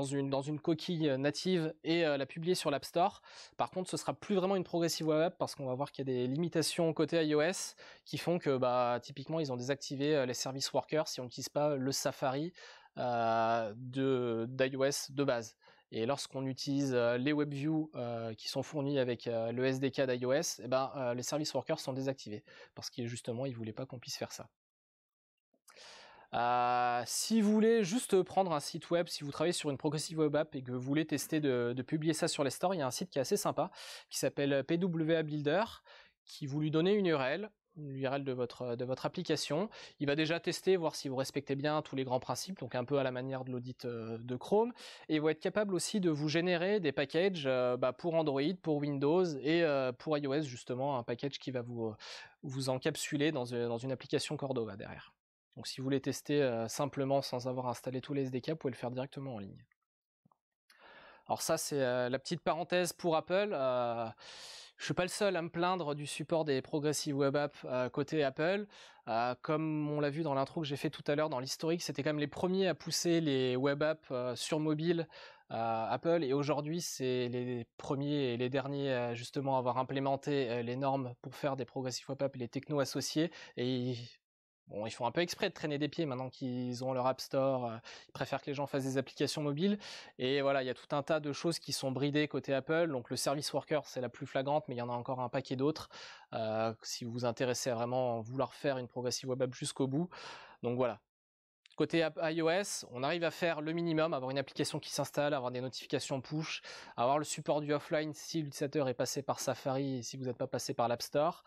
une coquille native et la publier sur l'App Store. Par contre, ce sera plus vraiment une progressive web app parce qu'on va voir qu'il y a des limitations côté iOS qui font que typiquement ils ont désactivé les service workers si on n'utilise pas le Safari d'iOS de base. Et lorsqu'on utilise les WebView qui sont fournis avec le SDK d'iOS, les service workers sont désactivés parce qu'ils justement ils voulaient pas qu'on puisse faire ça. Si vous voulez juste prendre un site web, si vous travaillez sur une progressive web app et que vous voulez tester de publier ça sur les stores, il y a un site qui est assez sympa qui s'appelle PWA Builder, qui vous lui donnez une URL de votre application. Il va déjà tester, voir si vous respectez bien tous les grands principes, donc un peu à la manière de l'audit de Chrome, et il va être capable aussi de vous générer des packages pour Android, pour Windows et pour iOS justement, un package qui va vous encapsuler dans une application Cordova derrière. Donc si vous voulez tester simplement sans avoir installé tous les SDK, vous pouvez le faire directement en ligne. Alors ça c'est la petite parenthèse pour Apple. Je suis pas le seul à me plaindre du support des Progressive Web Apps côté Apple. Comme on l'a vu dans l'intro que j'ai fait tout à l'heure dans l'historique, c'était quand même les premiers à pousser les web apps sur mobile Apple, et aujourd'hui c'est les premiers et les derniers justement à avoir implémenté les normes pour faire des Progressive Web Apps et les technos associés. Et bon, ils font un peu exprès de traîner des pieds maintenant qu'ils ont leur App Store, ils préfèrent que les gens fassent des applications mobiles. Et voilà, il y a tout un tas de choses qui sont bridées côté Apple. Donc le Service Worker, c'est la plus flagrante, mais il y en a encore un paquet d'autres. Si vous vous intéressez à vraiment vouloir faire une Progressive Web App jusqu'au bout. Donc voilà. Côté iOS, on arrive à faire le minimum, avoir une application qui s'installe, avoir des notifications push, avoir le support du offline si l'utilisateur est passé par Safari et si vous n'êtes pas passé par l'App Store.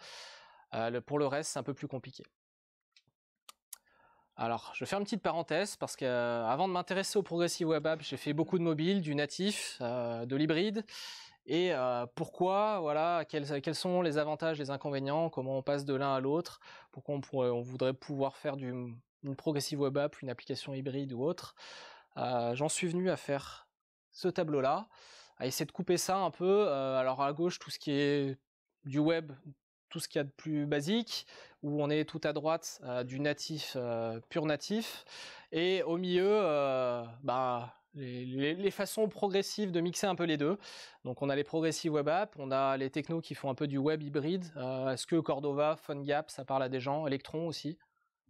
Pour le reste, c'est un peu plus compliqué. Alors, je fais une petite parenthèse parce qu'avant de m'intéresser au Progressive Web App, j'ai fait beaucoup de mobile, du natif, de l'hybride. Et pourquoi, voilà, quels sont les avantages, les inconvénients, comment on passe de l'un à l'autre, pourquoi on voudrait pouvoir faire une Progressive Web App, une application hybride ou autre. J'en suis venu à faire ce tableau-là, à essayer de couper ça un peu. Alors à gauche, tout ce qui est du web, tout ce qu'il y a de plus basique, où on est tout à droite du natif, pur natif, et au milieu, les façons progressives de mixer un peu les deux. Donc on a les progressive web apps, on a les technos qui font un peu du web hybride. Est-ce que Cordova, PhoneGap, ça parle à des gens? Electron aussi.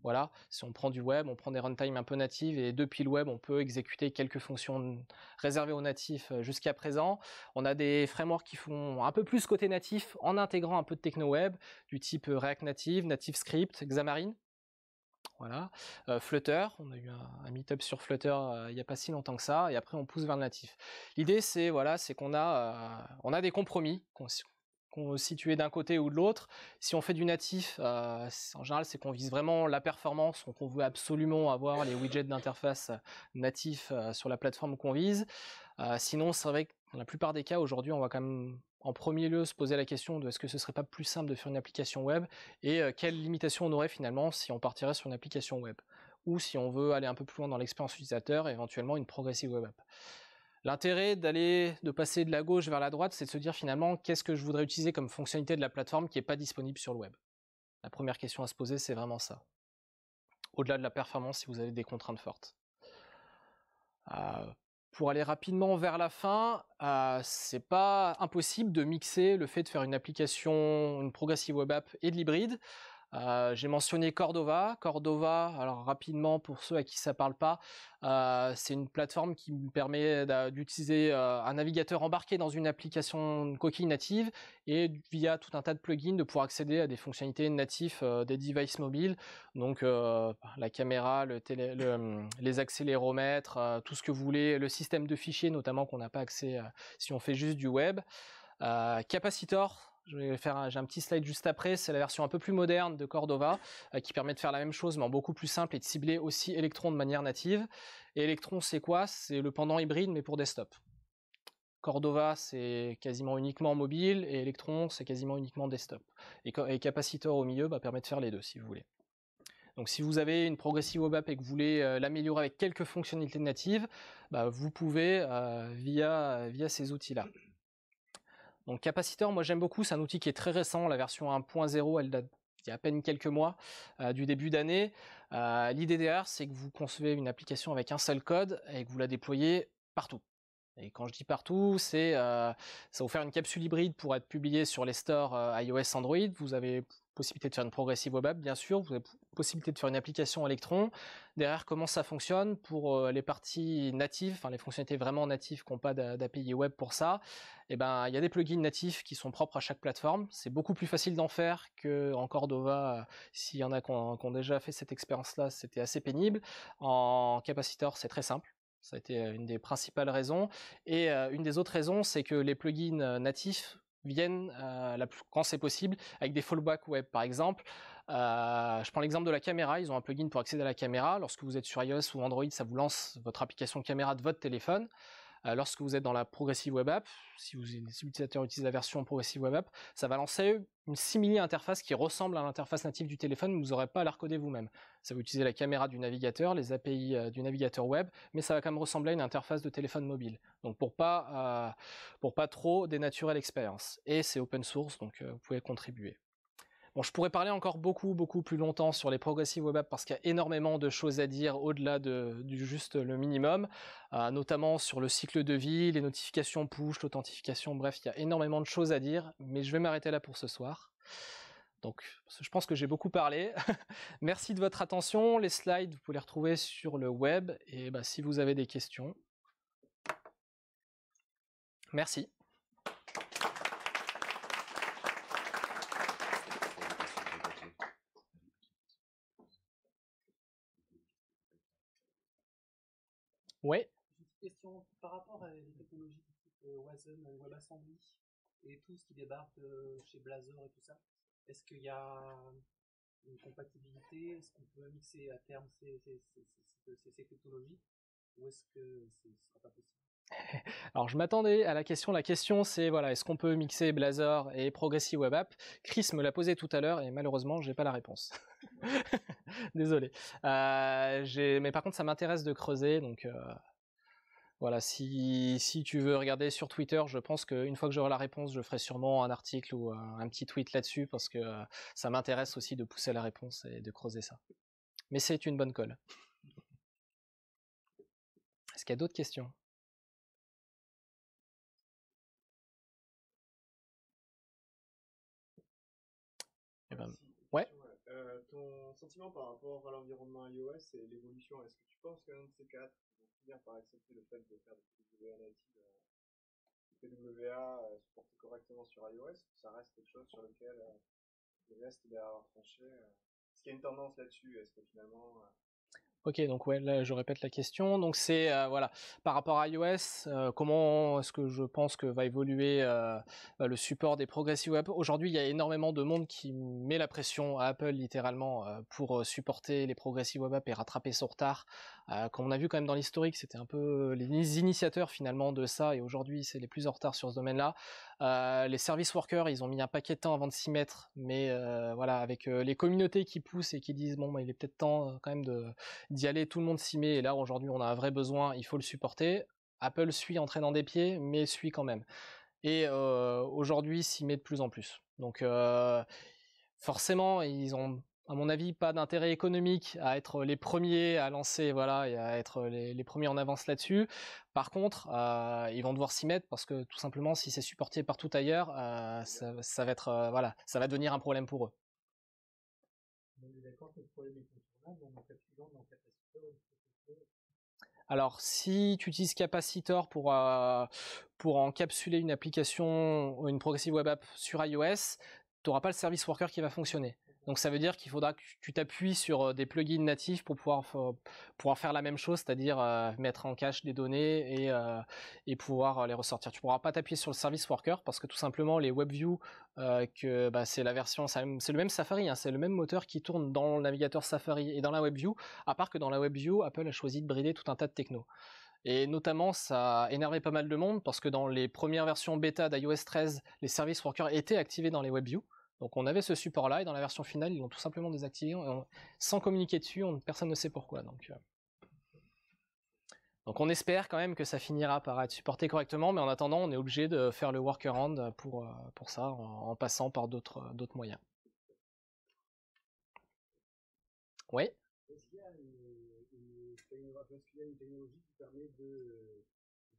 Voilà, si on prend du web, on prend des runtime un peu natives et depuis le web, on peut exécuter quelques fonctions réservées aux natifs jusqu'à présent. On a des frameworks qui font un peu plus côté natif en intégrant un peu de techno web du type React Native, Native Xamarin. Voilà, Flutter, on a eu un meet-up sur Flutter il n'y a pas si longtemps que ça, et après on pousse vers le natif. L'idée c'est qu'on a des compromis qu'on situé d'un côté ou de l'autre. Si on fait du natif, en général c'est qu'on vise vraiment la performance, donc on veut absolument avoir les widgets d'interface natifs sur la plateforme qu'on vise. Sinon c'est vrai que dans la plupart des cas aujourd'hui on va quand même en premier lieu se poser la question de est-ce que ce serait pas plus simple de faire une application web, et quelles limitations on aurait finalement si on partirait sur une application web, ou si on veut aller un peu plus loin dans l'expérience utilisateur, éventuellement une progressive web app. L'intérêt de passer de la gauche vers la droite, c'est de se dire finalement qu'est-ce que je voudrais utiliser comme fonctionnalité de la plateforme qui n'est pas disponible sur le web. La première question à se poser, c'est vraiment ça. Au-delà de la performance, si vous avez des contraintes fortes. Pour aller rapidement vers la fin, c'est pas impossible de mixer le fait de faire une application, une progressive web app et de l'hybride. J'ai mentionné Cordova. Cordova, alors rapidement pour ceux à qui ça parle pas, c'est une plateforme qui me permet d'utiliser un navigateur embarqué dans une application coquille native et via tout un tas de plugins de pouvoir accéder à des fonctionnalités natives des devices mobiles. Donc la caméra, les accéléromètres, tout ce que vous voulez, le système de fichiers notamment qu'on n'a pas accès si on fait juste du web. Capacitor. J'ai un petit slide juste après, c'est la version un peu plus moderne de Cordova qui permet de faire la même chose mais en beaucoup plus simple et de cibler aussi Electron de manière native. Et Electron c'est quoi? C'est le pendant hybride mais pour desktop. Cordova c'est quasiment uniquement mobile et Electron c'est quasiment uniquement desktop. Et Capacitor au milieu permet de faire les deux si vous voulez. Donc si vous avez une Progressive Web App et que vous voulez l'améliorer avec quelques fonctionnalités natives, vous pouvez via ces outils-là. Donc Capacitor, moi j'aime beaucoup, c'est un outil qui est très récent, la version 1.0, elle date il y a à peine quelques mois du début d'année. L'idée derrière, c'est que vous concevez une application avec un seul code et que vous la déployez partout. Et quand je dis partout, ça va vous faire une capsule hybride pour être publiée sur les stores iOS, Android. Vous avez possibilité de faire une Progressive Web App, bien sûr. Vous avez possibilité de faire une application Electron. Derrière, comment ça fonctionne pour les parties natives, enfin les fonctionnalités vraiment natives qui n'ont pas d'API web pour ça. Il y a des plugins natifs qui sont propres à chaque plateforme. C'est beaucoup plus facile d'en faire qu'en Cordova. S'il y en a qui ont déjà fait cette expérience-là, c'était assez pénible. En Capacitor, c'est très simple. Ça a été une des principales raisons. Et une des autres raisons, c'est que les plugins natifs viennent, quand c'est possible, avec des fallbacks web. Par exemple, je prends l'exemple de la caméra. Ils ont un plugin pour accéder à la caméra. Lorsque vous êtes sur iOS ou Android, ça vous lance votre application caméra de votre téléphone. Lorsque vous êtes dans la Progressive Web App, si l'utilisateur utilise la version Progressive Web App, ça va lancer une simili interface qui ressemble à l'interface native du téléphone, mais vous n'aurez pas à la recoder vous-même. Ça va utiliser la caméra du navigateur, les API du navigateur web, mais ça va quand même ressembler à une interface de téléphone mobile. Donc pour pas trop dénaturer l'expérience. Et c'est open source, donc vous pouvez contribuer. Bon, je pourrais parler encore beaucoup plus longtemps sur les Progressive Web Apps parce qu'il y a énormément de choses à dire au-delà du juste le minimum, notamment sur le cycle de vie, les notifications push, l'authentification, bref, il y a énormément de choses à dire, mais je vais m'arrêter là pour ce soir. Donc, je pense que j'ai beaucoup parlé. Merci de votre attention. Les slides, vous pouvez les retrouver sur le web. Et si vous avez des questions. Merci. Ouais. J'ai une question par rapport à les technologies type Wasm, WebAssembly et tout ce qui débarque chez Blazor et tout ça. Est-ce qu'il y a une compatibilité? Est-ce qu'on peut mixer à terme ces technologies? Ou est-ce que ce ne sera pas possible? Alors je m'attendais à la question. La question c'est est-ce qu'on peut mixer Blazor et Progressive Web App? Chris me l'a posé tout à l'heure et malheureusement j'ai pas la réponse. Désolé. Mais par contre ça m'intéresse de creuser, donc voilà, si tu veux regarder sur Twitter, je pense qu'une fois que j'aurai la réponse, je ferai sûrement un article ou un petit tweet là-dessus parce que ça m'intéresse aussi de pousser la réponse et de creuser ça. Mais c'est une bonne colle. Est-ce qu'il y a d'autres questions? Ouais. Ton sentiment par rapport à l'environnement iOS et l'évolution, est-ce que tu penses qu'un de ces quatre vont finir par accepter le fait de faire des PWA native, PWA supporté correctement sur iOS, ou ça reste quelque chose sur lequel le reste il va avoir tranché? Est-ce qu'il y a une tendance là-dessus? Est-ce que finalement Ok, donc ouais, là je répète la question. Donc c'est par rapport à iOS, comment est-ce que je pense que va évoluer le support des Progressive Web App? Aujourd'hui, il y a énormément de monde qui met la pression à Apple littéralement pour supporter les Progressive Web App et rattraper son retard. Comme on a vu quand même dans l'historique, c'était un peu les initiateurs finalement de ça, et aujourd'hui c'est les plus en retard sur ce domaine-là. Les service workers, ils ont mis un paquet de temps avant de s'y mettre, mais avec les communautés qui poussent et qui disent bon, il est peut-être temps quand même d'y aller, tout le monde s'y met, et là aujourd'hui on a un vrai besoin, il faut le supporter. Apple suit en traînant des pieds, mais suit quand même. Et aujourd'hui s'y met de plus en plus. Donc forcément, ils ont, à mon avis, pas d'intérêt économique à être les premiers à lancer, et à être les premiers en avance là-dessus. Par contre, ils vont devoir s'y mettre parce que tout simplement, si c'est supporté partout ailleurs, ça va être, ça va devenir un problème pour eux. On est d'accord que le problème est contournable en encapsulant dans Capacitor. Alors, si tu utilises Capacitor pour encapsuler une application ou une Progressive Web App sur iOS, tu n'auras pas le service worker qui va fonctionner. Donc ça veut dire qu'il faudra que tu t'appuies sur des plugins natifs pour pouvoir faire la même chose, c'est-à-dire mettre en cache des données et pouvoir les ressortir. Tu ne pourras pas t'appuyer sur le service worker parce que tout simplement les WebView, c'est la version, c'est le même Safari, hein, c'est le même moteur qui tourne dans le navigateur Safari et dans la WebView, à part que dans la WebView, Apple a choisi de brider tout un tas de techno. Et notamment, ça a énervé pas mal de monde parce que dans les premières versions bêta d'iOS 13, les service workers étaient activés dans les WebView. Donc on avait ce support-là, et dans la version finale, ils l'ont tout simplement désactivé, sans communiquer dessus, personne ne sait pourquoi. Donc on espère quand même que ça finira par être supporté correctement, mais en attendant, on est obligé de faire le workaround pour ça, en passant par d'autres moyens. Oui. Est-ce qu'il y a une technologie qui permet de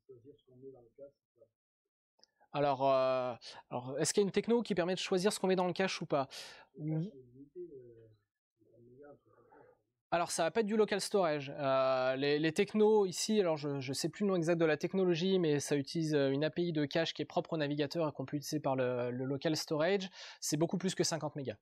choisir ce qu'on met dans le cache? Alors, est-ce qu'il y a une techno qui permet de choisir ce qu'on met dans le cache ou pas? Alors ça va pas être du local storage. Les technos ici, alors je sais plus le nom exact de la technologie, mais ça utilise une API de cache qui est propre au navigateur et qu'on peut utiliser par le local storage. C'est beaucoup plus que 50 mégas.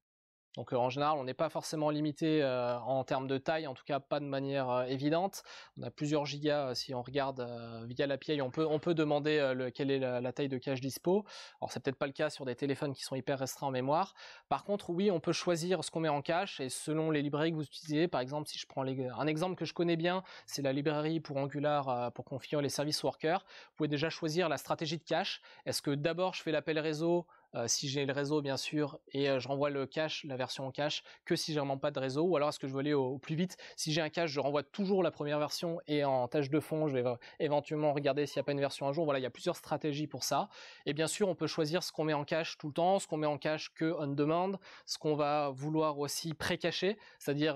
Donc en général, on n'est pas forcément limité en termes de taille, en tout cas pas de manière évidente. On a plusieurs gigas si on regarde via l'API, on peut demander quelle est la taille de cache dispo. Alors c'est peut-être pas le cas sur des téléphones qui sont hyper restreints en mémoire. Par contre, oui, on peut choisir ce qu'on met en cache et selon les librairies que vous utilisez. Par exemple, si je prends un exemple que je connais bien, c'est la librairie pour Angular pour configurer les services workers. Vous pouvez déjà choisir la stratégie de cache. Est-ce que d'abord je fais l'appel réseau si j'ai le réseau bien sûr et je renvoie le cache, la version en cache que si j'ai vraiment pas de réseau, ou alors est-ce que je veux aller au plus vite? Si j'ai un cache, je renvoie toujours la première version et en tâche de fond je vais éventuellement regarder s'il n'y a pas une version à jour. Voilà, il y a plusieurs stratégies pour ça. Et bien sûr on peut choisir ce qu'on met en cache tout le temps, ce qu'on met en cache que on demand, ce qu'on va vouloir aussi pré-cacher, c'est-à-dire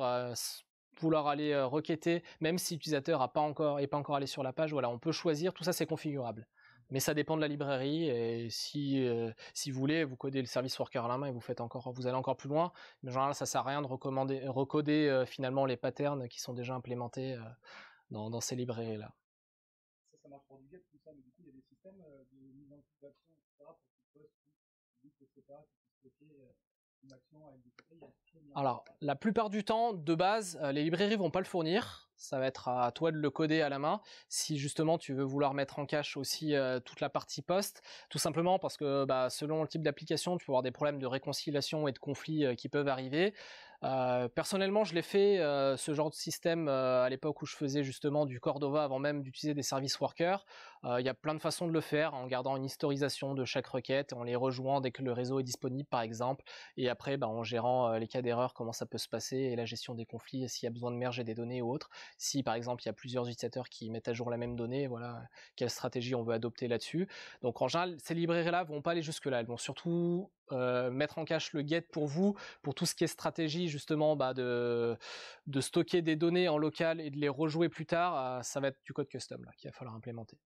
vouloir aller requêter même si l'utilisateur n'est pas encore allé sur la page. Voilà, on peut choisir, tout ça c'est configurable. Mais ça dépend de la librairie, et si vous voulez, vous codez le service worker à la main et vous allez encore plus loin. Mais en général, ça sert à rien de recoder finalement les patterns qui sont déjà implémentés dans ces librairies-là. Ça marche pour du get, tout ça, mais du coup, il y a des systèmes de mise en production, etc., pour que tu postes, etc., qui puissent stocker une action avec des clés. Alors, la plupart du temps, de base, les librairies vont pas le fournir. Ça va être à toi de le coder à la main. Si justement tu veux vouloir mettre en cache aussi toute la partie post, tout simplement parce que selon le type d'application, tu peux avoir des problèmes de réconciliation et de conflits qui peuvent arriver. Personnellement, je l'ai fait ce genre de système à l'époque où je faisais justement du Cordova avant même d'utiliser des services workers. Il y a plein de façons de le faire en gardant une historisation de chaque requête, en les rejouant dès que le réseau est disponible par exemple, et après en gérant les cas d'erreur, comment ça peut se passer, et la gestion des conflits, s'il y a besoin de merger des données ou autre. Si par exemple il y a plusieurs utilisateurs qui mettent à jour la même donnée, voilà, quelle stratégie on veut adopter là-dessus. Donc en général, ces librairies-là vont pas aller jusque-là, elles vont surtout mettre en cache le get pour vous, pour tout ce qui est stratégie justement de stocker des données en local et de les rejouer plus tard. Ça va être du code custom là qu'il va falloir implémenter.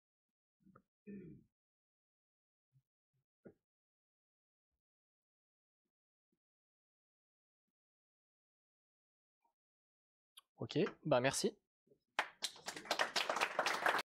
Ok, merci.